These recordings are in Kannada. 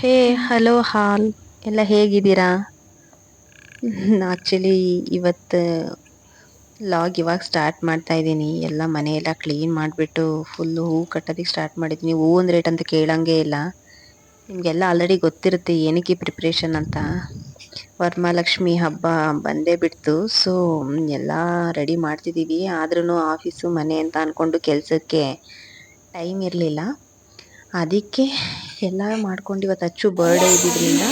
ಹೇ ಹಲೋ ಹಾಲ್ ಎಲ್ಲ ಹೇಗಿದ್ದೀರಾ? ಆ್ಯಕ್ಚುಲಿ ಇವತ್ತು ಲಾಗ್ ಇವಾಗ ಸ್ಟಾರ್ಟ್ ಮಾಡ್ತಾ ಇದ್ದೀನಿ. ಎಲ್ಲ ಮನೆಯೆಲ್ಲ ಕ್ಲೀನ್ ಮಾಡಿಬಿಟ್ಟು ಫುಲ್ಲು ಹೂ ಕಟ್ಟೋದಕ್ಕೆ ಸ್ಟಾರ್ಟ್ ಮಾಡಿದ್ದೀನಿ. ಹೂವಿನ ರೇಟ್ ಅಂತ ಕೇಳಂಗೆ ಇಲ್ಲ. ನಿಮಗೆಲ್ಲ ಆಲ್ರೆಡಿ ಗೊತ್ತಿರುತ್ತೆ ಏನಕ್ಕೆ ಪ್ರಿಪ್ರೇಷನ್ ಅಂತ. ವರಮಹಾಲಕ್ಷ್ಮಿ ಹಬ್ಬ ಬಂದೇ ಬಿಡ್ತು. ಸೊ ಎಲ್ಲ ರೆಡಿ ಮಾಡ್ತಿದ್ದೀವಿ. ಆದ್ರೂ ಆಫೀಸು ಮನೆ ಅಂತ ಅಂದ್ಕೊಂಡು ಕೆಲಸಕ್ಕೆ ಟೈಮ್ ಇರಲಿಲ್ಲ. ಅದಕ್ಕೆ ಎಲ್ಲ ಮಾಡ್ಕೊಂಡು ಇವತ್ತು ಅಚ್ಚು ಬರ್ಡೇ ಇದ್ದಿದ್ದರಿಂದ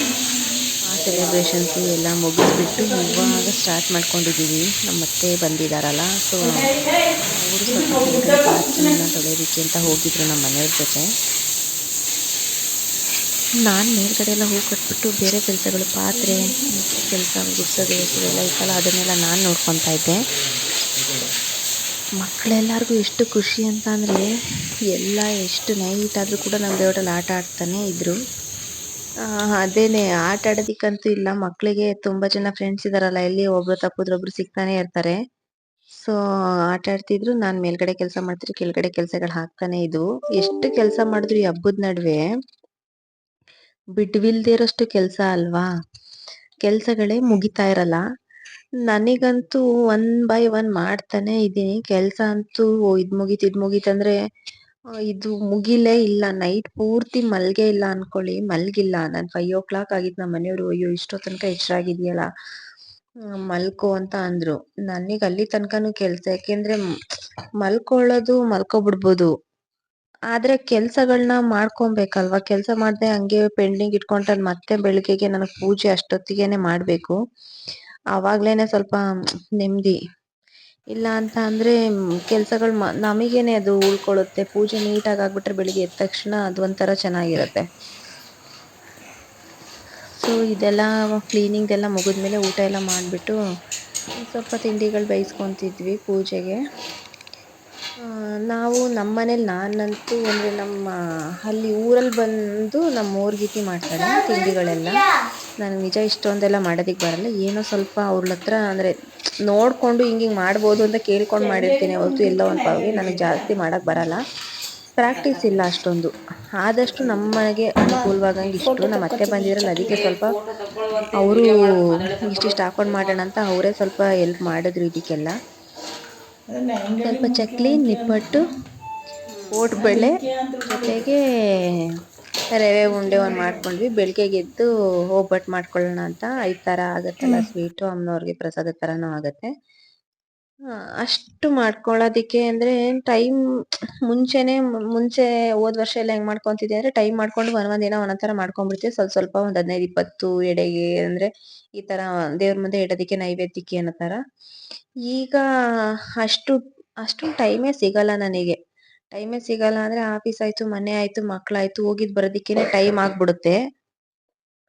ಆ ಸೆಲೆಬ್ರೇಷನ್ಸು ಎಲ್ಲ ಮುಗಿಸ್ಬಿಟ್ಟು ಇವಾಗ ಸ್ಟಾರ್ಟ್ ಮಾಡ್ಕೊಂಡಿದ್ದೀವಿ. ನಮ್ಮ ಅತ್ತೆ ಬಂದಿದ್ದಾರಲ್ಲ, ಸೊ ಅವರು ಸ್ವಲ್ಪ ಕೆಳಗಡೆ ಪಾತ್ರೆನ ತೊಳೆಯೋದಕ್ಕೆ ಅಂತ ಹೋಗಿದ್ರು ನಮ್ಮ ಮನೆಯವ್ರ ಜೊತೆ. ನಾನು ಮೇಲ್ಗಡೆ ಎಲ್ಲ ಹೂ ಕಟ್ಬಿಟ್ಟು ಬೇರೆ ಕೆಲಸಗಳು ಪಾತ್ರೆ ಕೆಲಸ ಗುಡ್ಸೋದು ಎಲ್ಲ ಇತ್ತಲ್ಲ ಅದನ್ನೆಲ್ಲ ನಾನು ನೋಡ್ಕೊತಾ ಇದ್ದೆ. ಮಕ್ಕಳೆಲ್ಲರಿಗೂ ಎಷ್ಟು ಖುಷಿ ಅಂತ ಅಂದರೆ ಎಲ್ಲ ಎಷ್ಟು ನೈಟ್ ಆದರೂ ಕೂಡ ನಮ್ಮ ದೇವರಲ್ಲಿ ಆಟ ಆಡ್ತಾನೆ ಇದ್ರು. ಅದೇನೆ ಆಟ ಆಡೋದಿಕ್ಕಂತೂ ಇಲ್ಲ. ಮಕ್ಕಳಿಗೆ ತುಂಬ ಜನ ಫ್ರೆಂಡ್ಸ್ ಇದಾರಲ್ಲ, ಎಲ್ಲಿ ಒಬ್ರು ತಪ್ಪಿದ್ರೊಬ್ರು ಸಿಗ್ತಾನೆ ಇರ್ತಾರೆ. ಸೊ ಆಟ ಆಡ್ತಿದ್ರು, ನಾನು ಮೇಲ್ಗಡೆ ಕೆಲಸ ಮಾಡ್ತಿದ್ರು, ಕೆಳಗಡೆ ಕೆಲಸಗಳು ಹಾಕ್ತಾನೆ ಇದ್ವು. ಎಷ್ಟು ಕೆಲಸ ಮಾಡಿದ್ರು ಈ ಹಬ್ಬದ ನಡುವೆ ಬಿಡ್ವಿಲ್ದೇ ಇರೋಷ್ಟು ಕೆಲಸ ಅಲ್ವಾ, ಕೆಲಸಗಳೇ ಮುಗಿತಾ ಇರಲ್ಲ. ನನಗಂತೂ ಒನ್ ಬೈ ಒನ್ ಮಾಡ್ತಾನೆ ಇದ್ದೀನಿ ಕೆಲಸ ಅಂತೂ. ಇದ್ ಮುಗೀತಂದ್ರೆ ಇದು ಮುಗಿಲೇ ಇಲ್ಲ. ನೈಟ್ ಪೂರ್ತಿ ಮಲ್ಗೆ ಇಲ್ಲ ಅನ್ಕೊಳ್ಳಿ, ಮಲ್ಗಿಲ್ಲ. ನಾನು 5 o'clock ಆಗಿತ್ತು. ನಮ್ಮ ಮನೆಯವರು ಅಯ್ಯೋ ಇಷ್ಟೋ ತನಕ ಎಚ್ಚರಾಗಿದೆಯಲ್ಲ, ಮಲ್ಕೋ ಅಂತ ಅಂದ್ರು. ನನಗೆ ಅಲ್ಲಿ ತನಕನೂ ಕೆಲಸ, ಯಾಕೆಂದ್ರೆ ಮಲ್ಕೊಳ್ಳೋದು ಮಲ್ಕೊಬಿಡ್ಬೋದು, ಆದ್ರೆ ಕೆಲ್ಸಗಳನ್ನ ಮಾಡ್ಕೊಬೇಕಲ್ವಾ. ಕೆಲಸ ಮಾಡದೆ ಹಂಗೆ ಪೆಂಡಿಂಗ್ ಇಟ್ಕೊಂಡ್ರೆ ಮತ್ತೆ ಬೆಳಿಗ್ಗೆಗೆ ನನಗೆ ಪೂಜೆ ಅಷ್ಟೊತ್ತಿಗೆನೆ ಮಾಡ್ಬೇಕು. ಅವಾಗ್ಲೇನೆ ಸ್ವಲ್ಪ ನೆಮ್ಮದಿ. ಇಲ್ಲ ಅಂತ ಅಂದ್ರೆ ಕೆಲ್ಸಗಳು ನಮಗೇನೆ ಅದು ಉಳ್ಕೊಳ್ಳುತ್ತೆ. ಪೂಜೆ ನೀಟಾಗಿ ಆಗ್ಬಿಟ್ರೆ ಬೆಳಿಗ್ಗೆ ಎದ್ದ ತಕ್ಷಣ ಅದು ಒಂಥರ ಚೆನ್ನಾಗಿರುತ್ತೆ. ಸೊ ಇದೆಲ್ಲ ಕ್ಲೀನಿಂಗ್ ಎಲ್ಲ ಮುಗಿದ್ಮೇಲೆ ಊಟ ಎಲ್ಲ ಮಾಡಿಬಿಟ್ಟು ಸ್ವಲ್ಪ ತಿಂಡಿಗಳು ಬೇಯಿಸ್ಕೊತಿದ್ವಿ ಪೂಜೆಗೆ. ನಾವು ನಮ್ಮ ಮನೇಲಿ ನಾನಂತೂ ಅಂದರೆ ನಮ್ಮ ಅಲ್ಲಿ ಊರಲ್ಲಿ ಬಂದು ನಮ್ಮ ಮೂರ್ಗಿತಿ ಮಾಡ್ತಾರೆ ತಿಂಡಿಗಳೆಲ್ಲ. ನನಗೆ ನಿಜ ಇಷ್ಟೊಂದೆಲ್ಲ ಮಾಡೋದಕ್ಕೆ ಬರಲ್ಲ. ಏನೋ ಸ್ವಲ್ಪ ಅವ್ರ ಹತ್ರ ಅಂದರೆ ನೋಡಿಕೊಂಡು ಹಿಂಗೆ ಮಾಡ್ಬೋದು ಅಂತ ಕೇಳ್ಕೊಂಡು ಮಾಡಿರ್ತೀನಿ ಹೊರತು ಎಲ್ಲೋ ಒಂದು ಪಾವಿಗೆ ನನಗೆ ಜಾಸ್ತಿ ಮಾಡೋಕ್ಕೆ ಬರಲ್ಲ. ಪ್ರಾಕ್ಟೀಸ್ ಇಲ್ಲ ಅಷ್ಟೊಂದು. ಆದಷ್ಟು ನಮ್ಮ ಮನೆಗೆ ಅನುಕೂಲವಾಗಂಗೆ ಇಷ್ಟು. ನಮ್ಮ ಅತ್ತೆ ಬಂದಿದ್ರಲ್ಲ, ಅದಕ್ಕೆ ಸ್ವಲ್ಪ ಅವರು ಇಷ್ಟಿಷ್ಟು ಹಾಕೊಂಡು ಮಾಡೋಣ ಅಂತ ಅವರೇ ಸ್ವಲ್ಪ ಹೆಲ್ಪ್ ಮಾಡಿದ್ರು ಇದಕ್ಕೆಲ್ಲ. ಸ್ವಲ್ಪ ಚಕ್ಲಿ, ನಿಪ್ಪಟ್ಟು, ಓಟ್ಬೇಳೆ ಜೊತೆಗೆ ರವೆ ಉಂಡೆ ಒಂದು ಮಾಡ್ಕೊಂಡ್ವಿ. ಬೆಳಗ್ಗೆಗೆ ಎದ್ದು ಒಬ್ಬಟ್ಟು ಮಾಡ್ಕೊಳ್ಳೋಣ ಅಂತ. 5 ಥರ ಆಗುತ್ತಲ್ಲ ಸ್ವೀಟು, ಅಮ್ಮನವ್ರಿಗೆ ಪ್ರಸಾದ ಥರನೂ ಆಗುತ್ತೆ. ಅಷ್ಟು ಮಾಡ್ಕೊಳ್ಳೋದಕ್ಕೆ ಅಂದರೆ ಟೈಮ್ ಮುಂಚೆ ಹೋದ ವರ್ಷ ಎಲ್ಲ ಹೆಂಗೆ ಮಾಡ್ಕೊತಿದ್ದೆ ಅಂದರೆ ಟೈಮ್ ಮಾಡ್ಕೊಂಡು ಒಂದೊಂದು ದಿನ ಒಂದೊಂದು ಥರ ಮಾಡ್ಕೊಂಡ್ಬಿಡ್ತೀವಿ. ಸ್ವಲ್ಪ ಒಂದು 15-20 ಎಡೆಗೆ ಅಂದರೆ ಈ ಥರ ದೇವ್ರ ಮುಂದೆ ಇಡೋದಕ್ಕೆ ನೈವೇದ್ಯಕ್ಕೆ ಅನ್ನೋ ಥರ. ಈಗ ಅಷ್ಟು ಟೈಮೇ ಸಿಗಲ್ಲ ನನಗೆ. ಟೈಮೇ ಸಿಗಲ್ಲ ಅಂದರೆ ಆಫೀಸ್ ಆಯಿತು, ಮನೆ ಆಯಿತು, ಮಕ್ಕಳಾಯಿತು, ಹೋಗಿದ್ದು ಬರೋದಕ್ಕೇನೆ ಟೈಮ್ ಆಗಿಬಿಡುತ್ತೆ.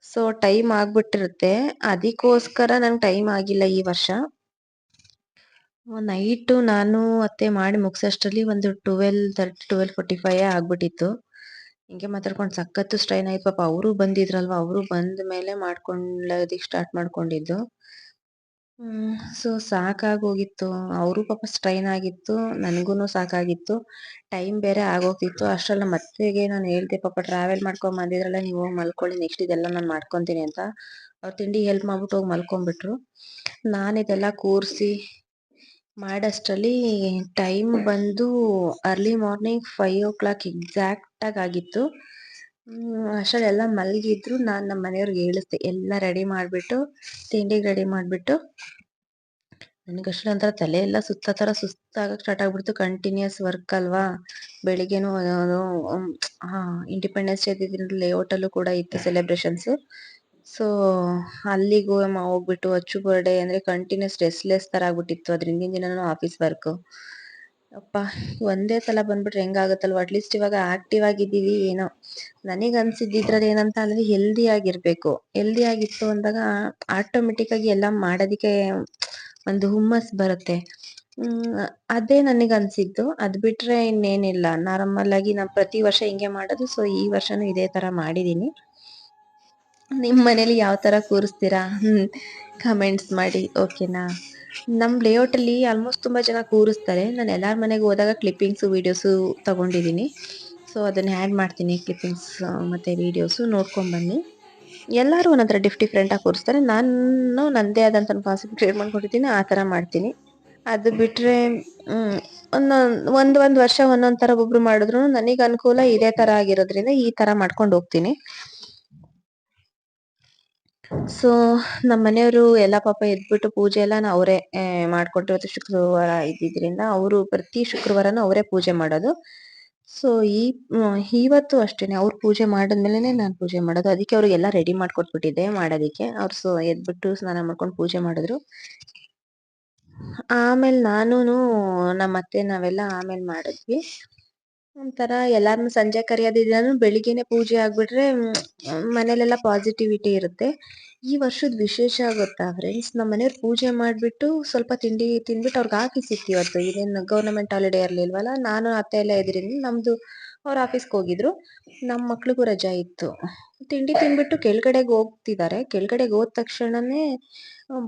ಸೊ ಟೈಮ್ ಆಗಿಬಿಟ್ಟಿರುತ್ತೆ. ಅದಕ್ಕೋಸ್ಕರ ನಂಗೆ ಟೈಮ್ ಆಗಿಲ್ಲ ಈ ವರ್ಷ. ನೈಟು ನಾನು ಅತ್ತೆ ಮಾಡಿ ಮುಗಿಸೋಷ್ಟರಲ್ಲಿ ಒಂದು 12:30 12:45 ಆಗ್ಬಿಟ್ಟಿತ್ತು. ಹಿಂಗೆ ಮಾತಾಡ್ಕೊಂಡು ಸಖತ್ತು ಸ್ಟ್ರೈನ್ ಆಯ್ತು. ಪಾಪ ಅವರು ಬಂದಿದ್ರಲ್ವ, ಅವರು ಬಂದ ಮೇಲೆ ಮಾಡ್ಕೊಳ್ಳೋದಕ್ಕೆ ಸ್ಟಾರ್ಟ್ ಮಾಡ್ಕೊಂಡಿದ್ದು. ಸೊ ಸಾಕಾಗೋಗಿತ್ತು. ಅವರು ಪಾಪ ಸ್ಟ್ರೈನ್ ಆಗಿತ್ತು, ನನಗೂ ಸಾಕಾಗಿತ್ತು. ಟೈಮ್ ಬೇರೆ ಆಗೋಗ್ತಿತ್ತು. ಅಷ್ಟರಲ್ಲಿ ನಮ್ಮ ಅತ್ತೆಗೆ ನಾನು ಹೇಳ್ದೆ, ಪಾಪ ಟ್ರಾವೆಲ್ ಮಾಡ್ಕೊಂಡು ಬಂದಿದ್ರಲ್ಲ, ನೀವು ಹೋಗಿ ಮಲ್ಕೊಳ್ಳಿ, ನೆಕ್ಸ್ಟ್ ಇದೆಲ್ಲ ನಾನು ಮಾಡ್ಕೊತೀನಿ ಅಂತ. ಅವ್ರು ತಿಂಡಿ ಹೆಲ್ಪ್ ಮಾಡ್ಬಿಟ್ಟು ಹೋಗಿ ಮಲ್ಕೊಂಡ್ಬಿಟ್ರು. ನಾನಿದೆಲ್ಲ ಕೂರಿಸಿ ಮಾಡಷ್ಟರಲ್ಲಿ ಟೈಮ್ ಬಂದು ಅರ್ಲಿ ಮಾರ್ನಿಂಗ್ 5 o'clock ಎಕ್ಸಾಕ್ಟಾಗಿ ಆಗಿತ್ತು. ಅಷ್ಟರಲ್ಲಿ ಎಲ್ಲ ಮಲಗಿದ್ರು. ನಾನು ನಮ್ಮ ಮನೆಯವ್ರಿಗೆ ಹೇಳಿಸ್ದೆ ಎಲ್ಲ ರೆಡಿ ಮಾಡಿಬಿಟ್ಟು, ತಿಂಡಿಗೆ ರೆಡಿ ಮಾಡಿಬಿಟ್ಟು. ನನಗೆ ಅಷ್ಟರಲ್ಲಿ ಒಂಥರ ತಲೆ ಎಲ್ಲ ಸುಸ್ತಾಗಕ್ಕೆ ಸ್ಟಾರ್ಟ್ ಆಗಿಬಿಡ್ತು. ಕಂಟಿನ್ಯೂಸ್ ವರ್ಕ್ ಅಲ್ವಾ. ಬೆಳಿಗ್ಗೆನೂ ಇಂಡಿಪೆಂಡೆನ್ಸ್ ಡೇ ಇದ್ದಿದ್ದರಿಂದ ಲೇಔಟಲ್ಲೂ ಕೂಡ ಇತ್ತು ಸೆಲೆಬ್ರೇಷನ್ಸು. ಸೊ ಅಲ್ಲಿಗೂ ಹೋಗ್ಬಿಟ್ಟು ಅಚ್ಚು ಬರ್ಡೇ ಅಂದರೆ ಕಂಟಿನ್ಯೂಸ್ ರೆಸ್ಟ್ಲೆಸ್ ಥರ ಆಗ್ಬಿಟ್ಟಿತ್ತು. ಅದ್ರ ಹಿಂದಿನ ದಿನನೂ ಆಫೀಸ್ ವರ್ಕು. ಅಪ್ಪ ಒಂದೇ ಸಲ ಬಂದ್ಬಿಟ್ರೆ ಹೆಂಗಾಗುತ್ತಲ್ವ. ಅಟ್ಲೀಸ್ಟ್ ಇವಾಗ ಆಕ್ಟಿವ್ ಆಗಿದ್ದೀವಿ ಏನೋ. ನನಗೆ ಅನ್ಸಿದ್ದಿದ್ರಲ್ಲಿ ಏನಂತ ಅಂದರೆ ಹೆಲ್ದಿ ಆಗಿರಬೇಕು. ಹೆಲ್ದಿ ಆಗಿತ್ತು ಅಂದಾಗ ಆಟೋಮೆಟಿಕ್ಕಾಗಿ ಎಲ್ಲ ಮಾಡೋದಕ್ಕೆ ಒಂದು ಹುಮ್ಮಸ್ ಬರುತ್ತೆ. ಅದೇ ನನಗೆ ಅನಿಸಿದ್ದು. ಅದು ಬಿಟ್ಟರೆ ಇನ್ನೇನಿಲ್ಲ. ನಾರ್ಮಲಾಗಿ ನಾನು ಪ್ರತಿ ವರ್ಷ ಹಿಂಗೆ ಮಾಡೋದು. ಸೊ ಈ ವರ್ಷನೂ ಇದೇ ಥರ ಮಾಡಿದ್ದೀನಿ. ನಿಮ್ಮ ಮನೇಲಿ ಯಾವ ಥರ ಕೂರಿಸ್ತೀರಾ ಕಮೆಂಟ್ಸ್ ಮಾಡಿ, ಓಕೆನಾ. ನಮ್ಮ ಲೇಔಟಲ್ಲಿ ಆಲ್ಮೋಸ್ಟ್ ತುಂಬ ಜನ ಕೂರಿಸ್ತಾರೆ. ನಾನು ಎಲ್ಲರ ಮನೆಗೆ ಹೋದಾಗ ಕ್ಲಿಪ್ಪಿಂಗ್ಸು ವೀಡಿಯೋಸು ತೊಗೊಂಡಿದ್ದೀನಿ. ಸೊ ಅದನ್ನು ಆ್ಯಡ್ ಮಾಡ್ತೀನಿ ಕ್ಲಿಪ್ಪಿಂಗ್ಸ್ ಮತ್ತು ವೀಡಿಯೋಸು ನೋಡ್ಕೊಂಬನ್ನಿ. ಎಲ್ಲರೂ ಒಂದೊಂಥರ ಡಿಫ್ರೆಂಟಾಗಿ ಕೂರಿಸ್ತಾರೆ. ನಾನು ನನ್ನದೇ ಆದಂಥ ಕಾನ್ಸೆಪ್ಟ್ ಕ್ರಿಯೇಟ್ ಮಾಡ್ಕೊಂಡಿರ್ತೀನಿ, ಆ ಥರ ಮಾಡ್ತೀನಿ. ಅದು ಬಿಟ್ಟರೆ ಒಂದು ವರ್ಷ ಒಂದೊಂದು ಥರ ಒಬ್ಬೊಬ್ರು ಮಾಡಿದ್ರು ನನಗೆ ಅನುಕೂಲ ಇದೇ ಥರ ಆಗಿರೋದ್ರಿಂದ ಈ ಥರ ಮಾಡ್ಕೊಂಡು ಹೋಗ್ತೀನಿ. ಸೊ ನಮ್ಮ ಮನೆಯವರು ಎಲ್ಲ ಪಾಪ ಎದ್ಬಿಟ್ಟು ಪೂಜೆ ಎಲ್ಲ ಅವರೇ ಮಾಡ್ಕೊಟ್ಟು, ಇವತ್ತು ಶುಕ್ರವಾರ ಇದ್ದಿದ್ರಿಂದ ಅವರು ಪ್ರತಿ ಶುಕ್ರವಾರನೂ ಅವರೇ ಪೂಜೆ ಮಾಡೋದು. ಸೊ ಇವತ್ತು ಅಷ್ಟೇನೆ ಅವ್ರು ಪೂಜೆ ಮಾಡಿದ್ಮೇಲೆ ನಾನು ಪೂಜೆ ಮಾಡೋದು. ಅದಕ್ಕೆ ಅವ್ರಿಗೆಲ್ಲ ರೆಡಿ ಮಾಡ್ಕೊಟ್ಬಿಟ್ಟಿದ್ದೆ ಮಾಡೋದಕ್ಕೆ. ಅವ್ರು ಎದ್ಬಿಟ್ಟು ಸ್ನಾನ ಮಾಡ್ಕೊಂಡು ಪೂಜೆ ಮಾಡಿದ್ರು. ಆಮೇಲೆ ನಮ್ಮ ಅತ್ತೆ ನಾವೆಲ್ಲ ಆಮೇಲೆ ಮಾಡಿದ್ವಿ. ಒಂಥರ ಎಲ್ಲಾರನ್ನೂ ಸಂಜೆ ಕರೆಯೋದಿದ್ರೂ ಬೆಳಿಗ್ಗೆನೆ ಪೂಜೆ ಆಗ್ಬಿಟ್ರೆ ಮನೇಲೆಲ್ಲ ಪಾಸಿಟಿವಿಟಿ ಇರುತ್ತೆ. ಈ ವರ್ಷದ ವಿಶೇಷ ಗೊತ್ತಾ ಫ್ರೆಂಡ್ಸ್, ನಮ್ಮ ಮನೆಯವ್ರು ಪೂಜೆ ಮಾಡಿಬಿಟ್ಟು ಸ್ವಲ್ಪ ತಿಂಡಿ ತಿಂದ್ಬಿಟ್ಟು ಅವ್ರಿಗೆ ಆಫೀಸ್ ಇತ್ತು ಇವತ್ತು. ಇದೇನು ಗೌರ್ಮೆಂಟ್ ಹಾಲಿಡೇ ಇರಲಿಲ್ವಲ್ಲ, ನಾನು ಅತ್ತೆ ಎಲ್ಲ ಇದ್ರಿಂದ ನಮ್ಮದು ಅವ್ರು ಆಫೀಸ್ಗೆ ಹೋಗಿದ್ರು, ನಮ್ಮ ಮಕ್ಳಿಗೂ ರಜಾ ಇತ್ತು. ತಿಂಡಿ ತಿಂದ್ಬಿಟ್ಟು ಕೆಳಗಡೆಗೆ ಹೋಗ್ತಿದ್ದಾರೆ. ಕೆಳಗಡೆಗೆ ಹೋದ ತಕ್ಷಣನೇ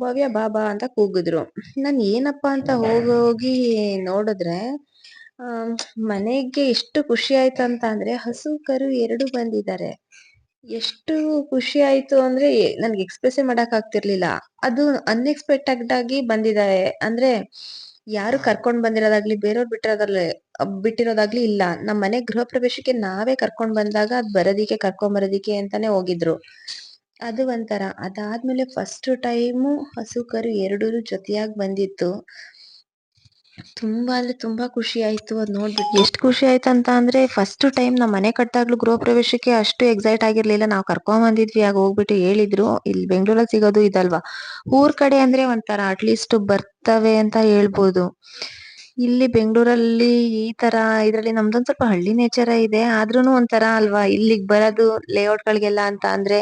ಭವ್ಯ ಬಾಬಾ ಅಂತ ಕೂಗಿದ್ರು. ನಾನು ಏನಪ್ಪ ಅಂತ ಹೋಗಿ ನೋಡಿದ್ರೆ ಮನೆಗೆ ಎಷ್ಟು ಖುಷಿ ಆಯ್ತು ಅಂತ ಅಂದ್ರೆ ಹಸು ಕರು ಎರಡು ಬಂದಿದ್ದಾರೆ. ಎಷ್ಟು ಖುಷಿ ಆಯ್ತು ಅಂದ್ರೆ ನನ್ಗೆ ಎಕ್ಸ್ಪ್ರೆಸ್ಸೇ ಮಾಡಕ್ ಆಗ್ತಿರ್ಲಿಲ್ಲ. ಅದು ಅನ್ಎಕ್ಸ್ಪೆಕ್ಟೆಡ್ ಆಗಿ ಬಂದಿದ್ದಾರೆ. ಅಂದ್ರೆ ಯಾರು ಕರ್ಕೊಂಡ್ ಬಂದಿರೋದಾಗ್ಲಿ ಬೇರೆಯವ್ರು ಬಿಟ್ಟಿರೋದಾಗ್ಲಿ ಇಲ್ಲ. ನಮ್ಮ ಮನೆ ಗೃಹ ಪ್ರವೇಶಕ್ಕೆ ನಾವೇ ಕರ್ಕೊಂಡ್ ಬಂದಾಗ ಅದ್ ಕರ್ಕೊಂಡ್ ಬರೋದಿಕ್ಕೆ ಅಂತಾನೆ ಹೋಗಿದ್ರು. ಅದು ಒಂಥರ. ಅದಾದ್ಮೇಲೆ ಫಸ್ಟ್ ಟೈಮು ಹಸು ಕರು ಎರಡೂ ಜೊತೆಯಾಗಿ ಬಂದಿತ್ತು. ತುಂಬಾ ಅಂದ್ರೆ ತುಂಬಾ ಖುಷಿ ಆಯ್ತು ಅದ್ ನೋಡ್ಬಿಟ್ಟು. ಎಷ್ಟು ಖುಷಿ ಆಯ್ತು ಅಂತ ಅಂದ್ರೆ ಫಸ್ಟ್ ಟೈಮ್ ನಮ್ಮ ಮನೆ ಕಟ್ಟಾಗ್ಲೂ ಗೃಹ ಪ್ರವೇಶಕ್ಕೆ ಅಷ್ಟು ಎಕ್ಸೈಟ್ ಆಗಿರ್ಲಿಲ್ಲ. ನಾವು ಕರ್ಕೊಂಡ್ ಬಂದಿದ್ವಿ, ಆಗ ಹೋಗ್ಬಿಟ್ಟು ಹೇಳಿದ್ರು ಇಲ್ಲಿ ಬೆಂಗಳೂರಲ್ಲಿ ಸಿಗೋದು ಇದಲ್ವಾ. ಊರ್ ಕಡೆ ಅಂದ್ರೆ ಒಂಥರ ಅಟ್ಲೀಸ್ಟ್ ಬರ್ತವೆ ಅಂತ ಹೇಳ್ಬೋದು. ಇಲ್ಲಿ ಬೆಂಗಳೂರಲ್ಲಿ ಈ ತರ ಇದ್ರಲ್ಲಿ ನಮ್ದೊಂದ್ ಸ್ವಲ್ಪ ಹಳ್ಳಿ ನೇಚರ ಇದೆ. ಆದ್ರೂನು ಒಂಥರ ಅಲ್ವಾ ಇಲ್ಲಿಗ್ ಬರೋದು ಲೇಔಟ್ಗಳಿಗೆಲ್ಲ ಅಂತ ಅಂದ್ರೆ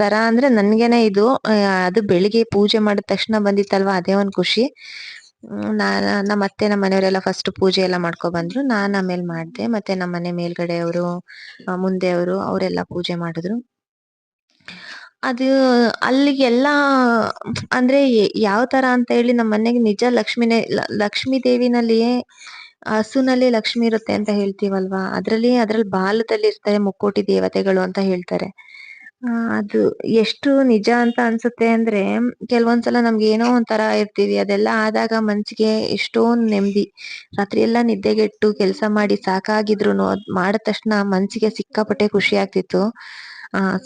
ತರ ಅಂದ್ರೆ ನನ್ಗೇನೆ ಇದು ಅದು ಬೆಳಿಗ್ಗೆ ಪೂಜೆ ಮಾಡಿದ ತಕ್ಷಣ ಬಂದಿತ್ತಲ್ವಾ, ಅದೇ ಒಂದ್ ಖುಷಿ. ನಮ್ಮ ಅತ್ತೆ ನಮ್ಮ ಮನೆಯವರೆಲ್ಲ ಫಸ್ಟ್ ಪೂಜೆ ಎಲ್ಲ ಮಾಡ್ಕೊ ಬಂದ್ರು. ನಾನ್ ಆಮೇಲೆ ಮಾಡ್ದೆ. ಮತ್ತೆ ನಮ್ಮ ಮನೆ ಮೇಲ್ಗಡೆ ಅವರು ಮುಂದೆ ಅವರೆಲ್ಲ ಪೂಜೆ ಮಾಡಿದ್ರು. ಅದು ಅಲ್ಲಿಗೆಲ್ಲ ಅಂದ್ರೆ ಯಾವ ತರ ಅಂತ ಹೇಳಿ ನಮ್ಮ ಮನೆಗೆ ನಿಜ ಲಕ್ಷ್ಮೀ ದೇವಿನಲ್ಲಿ ಹಸುನಲ್ಲಿ ಲಕ್ಷ್ಮಿ ಇರುತ್ತೆ ಅಂತ ಹೇಳ್ತೀವಲ್ವಾ, ಅದ್ರಲ್ಲಿ ಬಾಲದಲ್ಲಿ ಇರ್ತಾರೆ ಮುಕ್ಕೋಟಿ ದೇವತೆಗಳು ಅಂತ ಹೇಳ್ತಾರೆ. ಅದು ಎಷ್ಟು ನಿಜ ಅಂತ ಅನ್ಸುತ್ತೆ ಅಂದ್ರೆ ಕೆಲವೊಂದ್ಸಲ ನಮ್ಗೆ ಏನೋ ಒಂಥರ ಇರ್ತೀವಿ, ಅದೆಲ್ಲ ಆದಾಗ ಮನ್ಸಿಗೆ ಎಷ್ಟೊಂದ್ ನೆಮ್ಮದಿ. ರಾತ್ರಿ ಎಲ್ಲಾ ನಿದ್ದೆಗೆಟ್ಟು ಕೆಲಸ ಮಾಡಿ ಸಾಕಾಗಿದ್ರುನು ಅದ್ ಮಾಡಿದ ತಕ್ಷಣ ಮನ್ಸಿಗೆ ಸಿಕ್ಕಾಪಟ್ಟೆ ಖುಷಿ ಆಗ್ತಿತ್ತು.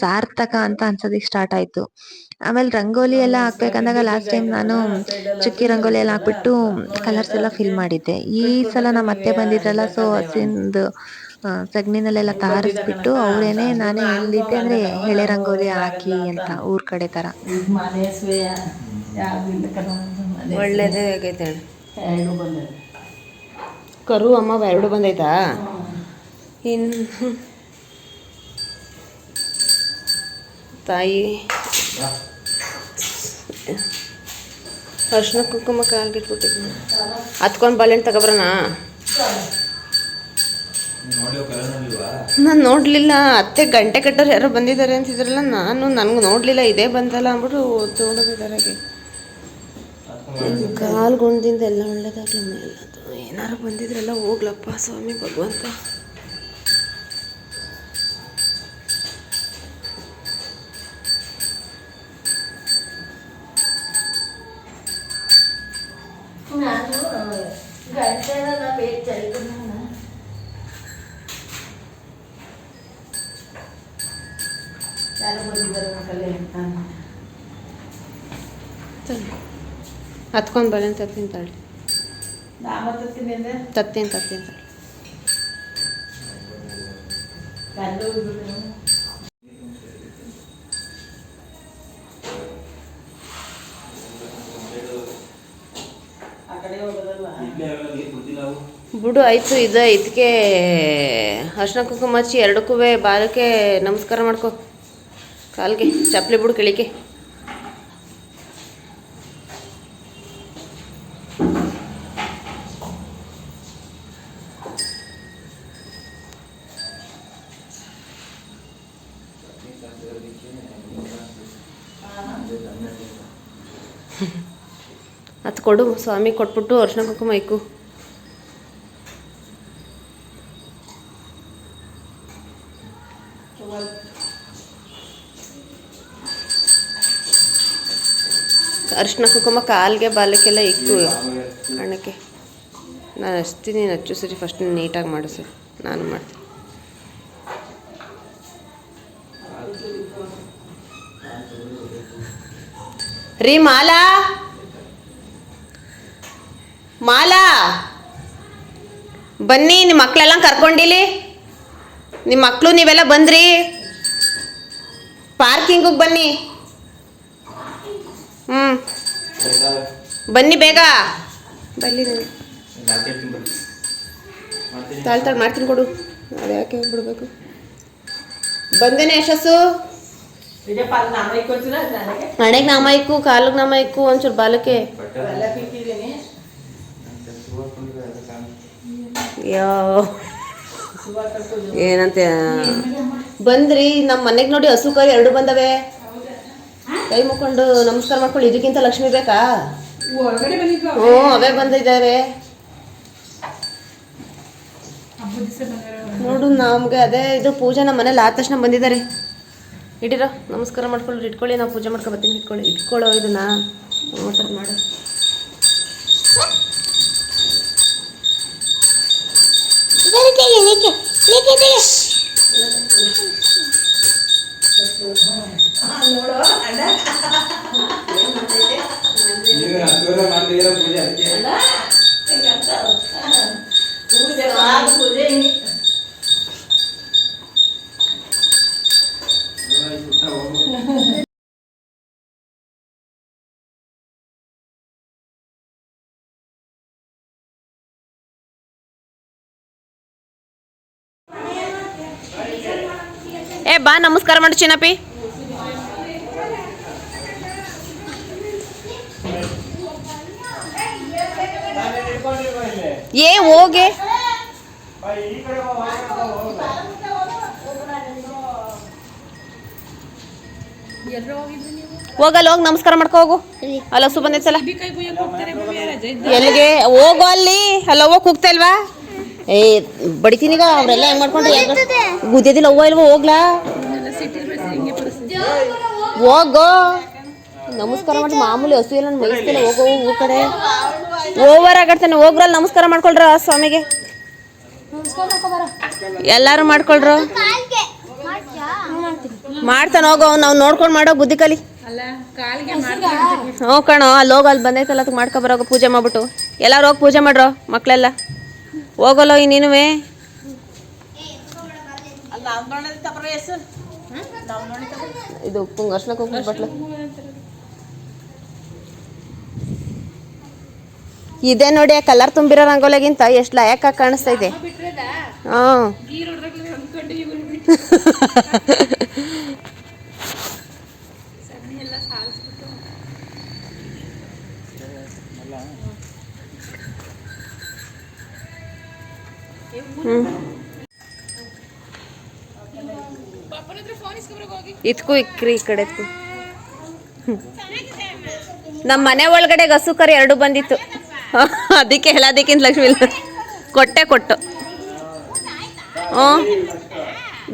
ಸಾರ್ಥಕ ಅಂತ ಅನ್ಸೋದಿಕ್ ಸ್ಟಾರ್ಟ್ ಆಯ್ತು. ಆಮೇಲೆ ರಂಗೋಲಿ ಎಲ್ಲ ಹಾಕ್ಬೇಕಂದಾಗ ಲಾಸ್ಟ್ ಟೈಮ್ ನಾನು ಚುಕ್ಕಿ ರಂಗೋಲಿ ಎಲ್ಲ ಹಾಕ್ಬಿಟ್ಟು ಕಲರ್ಸ್ ಎಲ್ಲ ಫಿಲ್ ಮಾಡಿದ್ದೆ. ಈ ಸಲ ನಮ್ಮ ಅತ್ತೆ ಬಂದಿದ್ರಲ್ಲ, ಸೊ ಹಸಿಂದು ಸಗಣಿನಲ್ಲೆಲ್ಲ ತಾರಿಸ್ಬಿಟ್ಟು ಅವ್ರೇನೆ, ನಾನೇ ಹೇಳಿದ್ದೆ ಅಂದ್ರೆ ಎಳೆ ರಂಗೋಲಿ ಹಾಕಿ ಅಂತ ಊರ್ ಕಡೆ ತರ. ಒಳ್ಳೇದೇ ಆಗೈತೆ. ಕರು ಅಮ್ಮ ಎರಡು ಬಂದೈತಾ? ಇನ್ನು ತಾಯಿ ಅರ್ಶಿನ ಕುಂಕುಮ ಕಾಲ್ಗಿಟ್ಬಿಟ್ಟಿದ್ನ. ಹತ್ಕೊಂಡು ಬಾಳೆಹಣ್ಣು ತಗೊಬ್ರಣ? ನಾನು ನೋಡಲಿಲ್ಲ. ಅತ್ತೆ ಗಂಟೆ ಕಟ್ಟೋರು ಯಾರೋ ಬಂದಿದ್ದಾರೆ ಅಂತಿದ್ರಲ್ಲ, ನನಗೆ ನೋಡಲಿಲ್ಲ. ಇದೇ ಬಂತಲ್ಲ ಅಂದ್ಬಿಟ್ಟು ನೋಡೋದಿದ್ದಾರೆ. ಕಾಲ್ಗುಣದಿಂದ ಎಲ್ಲ ಒಳ್ಳೇದಾಗ್ಲಮ್ಮ. ಎಲ್ಲದು ಏನಾರು ಬಂದಿದ್ರೆಲ್ಲ ಹೋಗ್ಲಪ್ಪ ಸ್ವಾಮಿ ಭಗವಂತ. ಹತ್ಕೊಂಡು ಬಳೆ ತತ್ತೀನಿ ತಾಳಿ. ತತ್ತೀನಿ ತಾಳಿ. ಬಿಡು ಆಯಿತು. ಇದಕ್ಕೆ ಅರ್ಶಿನ ಕುಂಕುಮ ಹಚ್ಚಿ ಎರಡಕ್ಕೂ ಬಾಲಕ್ಕೆ ನಮಸ್ಕಾರ ಮಾಡ್ಕೊ. ಕಾಲ್ಗೆ ಚಪ್ಪಲಿ ಬಿಡು ಕೆಳಿಕೆ. ಅದು ಕೊಡು, ಸ್ವಾಮಿ ಕೊಟ್ಬಿಟ್ಟು ಅರ್ಶಿನ ಕುಂಕುಮ ಇಕ್ಕು. ಅರಿಶಿನ ಕುಂಕುಮ ಕಾಲಿಗೆ ಬಾಲಕ್ಕೆಲ್ಲ ಇಕ್ಕು ಕಣ್ಣಕ್ಕೆ. ನಾನು ಹಚ್ತೀನಿ, ನೀನು ಹಚ್ಚು ಸರಿ. ಫಸ್ಟ್ ನೀಟಾಗಿ ಮಾಡಿಸು, ನಾನು ಮಾಡ್ತೀನಿ. ರೀ ಮಾಲಾ, ಮಾಲಾ ಬನ್ನಿ, ನಿಮ್ಮ ಮಕ್ಕಳೆಲ್ಲ ಕರ್ಕೊಂಡಿಲಿ. ನಿಮ್ಮ ಮಕ್ಕಳು ನೀವೆಲ್ಲ ಬಂದ್ರಿ, ಪಾರ್ಕಿಂಗಿಗೆ ಬನ್ನಿ. ಬನ್ನಿ ಬೇಗ ಬನ್ನಿ. ತಾಳ್ತಾಳು ಮಾಡ್ತೀನಿ ಕೊಡು. ಅದು ಯಾಕೆ ಬಿಡ್ಬೇಕು. ಬಂದೇನೆ ಯಶಸ್ಸು. ಹಣೆಗೆ ನಾಮ ಇಕ್ಕು, ಕಾಲಿಗೆ ನಾಮ ಇಕ್ಕು, ಒಂಚೂರು ಬಾಲಕ್ಕೆ. ಏನಂತೆ ಬಂದ್ರಿ ನಮ್ಮ ಮನೆಗೆ ನೋಡಿ, ಹಸು ಕರಿ 2 ಬಂದವೆ. ಕೈ ಮುಕ್ಕೊಂಡು ನಮಸ್ಕಾರ ಮಾಡ್ಕೊಳ್ಳಿ. ಇದಕ್ಕಿಂತ ಲಕ್ಷ್ಮಿ ಬೇಕಾ? ಹ್ಞೂ, ಅವೇ ಬಂದಿದ್ದಾವೆ ನೋಡು. ನಮ್ಗೆ ಅದೇ ಇದು ಪೂಜೆ ನಮ್ಮ ಮನೇಲಿ ಆದ ತಕ್ಷಣ ಬಂದಿದ್ದಾರೆ. ಇಟ್ಟಿರೋ ನಮಸ್ಕಾರ ಮಾಡ್ಕೊಳ್ಳಿ, ಇಟ್ಕೊಳ್ಳಿ. ನಾವು ಪೂಜೆ ಮಾಡ್ಕೊ ಬರ್ತೀನಿ. ಇಟ್ಕೊಳ್ಳೋ ಇದನ್ನ ಮಾಡು. ಏ ಬಾ, ನಮಸ್ಕಾರ ಮಾಡು ಚಿನ್ನಪ್ಪಿ. ಏ ಹೋಗೆ ಹೋಗಲ್ಲ, ಹೋಗಿ ನಮಸ್ಕಾರ ಮಾಡ್ಕೊ ಹೋಗು. ಅಲ್ಲ ಹಸು ಬಂದೈತಲ್ಲ, ಎಲ್ಲಿಗೆ ಹೋಗು? ಅಲ್ಲಿ ಅಲ್ಲ ಹೋಗಿ ಕೂಗ್ತಾ ಇಲ್ವಾ? ಏ ಬಡಿತೀನಿಗ. ಅವ್ರೆಲ್ಲ ಹೆಂಗ್ ಮಾಡ್ಕೊಂಡ್ರಿ? ಗುದ್ದಿದಿಲ್ಲ ಅವ್ವ ಇಲ್ವ? ಹೋಗ್ಲಾ, ಹೋಗೋ ನಮಸ್ಕಾರ ಮಾಡಿ. ಮಾಮೂಲಿ ಹಸು ಎಲ್ಲ ಮೈಸ್ತಿಲ್ಲ. ಹೋಗೋ ಊರ್ ಕಡೆ ಓವರ್ ಆಗಡ್ತಾನೆ. ಹೋಗ್ರಲ್ಲ ನಮಸ್ಕಾರ ಮಾಡ್ಕೊಳ್ರ ಸ್ವಾಮಿಗೆ. ಎಲ್ಲಾರು ಮಾಡ್ಕೊಳ್ರು. ಮಾಡ್ತಾನೆ ಹೋಗೋ, ನಾವು ನೋಡ್ಕೊಂಡು ಮಾಡೋ ಬುದ್ಧಿ ಕಲಿ. ಹ್ಞೂ ಕಣೋ, ಅಲ್ಲಿ ಹೋಗೋ, ಅಲ್ಲಿ ಬಂದೈತಲ್ಲ ಅದಕ್ಕೆ ಮಾಡ್ಕೊಬರೋಗೋ. ಪೂಜೆ ಮಾಡ್ಬಿಟ್ಟು ಎಲ್ಲಾರು ಹೋಗಿ ಪೂಜೆ ಮಾಡ್ರೋ ಮಕ್ಕಳೆಲ್ಲ. ಹೋಗಲ್ಲೋ ಇನ್ನೇನುವೆ. ಇದು ಅರ್ಶಿನ ಕುಂಕುಮ ಬಟ್ಲು ಇದೆ ನೋಡಿ. ಕಲರ್ ತುಂಬಿರೋ ರಂಗೋಲಿಗಿಂತ ಎಷ್ಟು ಲಾಯಕಾಗಿ ಕಾಣಿಸ್ತಾ ಇದೆ. ಹಾಂ ಇದ್ಕೂ ಇಕ್ರಿ, ಈ ಕಡೆ ನಮ್ಮ ಮನೆ ಒಳಗಡೆ ಹಸು ಕರಿ 2 ಬಂದಿತ್ತು. ಅದಕ್ಕೆ ಹೇಳೋದಕ್ಕಿಂತ ಲಕ್ಷ್ಮಿ ಕೊಟ್ಟು ಹ್ಞೂ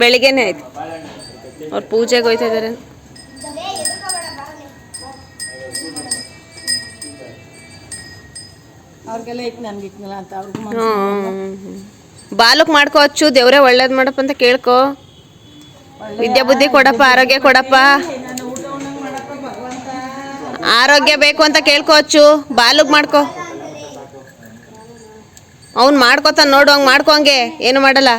ಬೆಳಿಗ್ಗೆನೇ ಆಯ್ತು. ಅವ್ರು ಪೂಜೆಗೆ ಹೋಯ್ತಾ ಇದ್ದಾರೆ. ಬಾಲಕ್ ಮಾಡ್ಕೋ ಹಚ್ಚು. ದೇವ್ರೇ ಒಳ್ಳೇದು ಮಾಡಪ್ಪ ಅಂತ ಕೇಳ್ಕೊ. ವಿದ್ಯಾ ಬುದ್ಧಿ ಕೊಡಪ್ಪ, ಆರೋಗ್ಯ ಕೊಡಪ್ಪ. ಆರೋಗ್ಯ ಬೇಕು ಅಂತ ಕೇಳ್ಕೊ ಹಚ್ಚು. ಬಾಲಕ್ ಮಾಡ್ಕೊ. ಅವ್ನು ಮಾಡ್ಕೋತಾನ ನೋಡು, ಹಂಗೆ ಮಾಡ್ಕೊ. ಹಂಗೆ ಏನು ಮಾಡಲ್ಲ.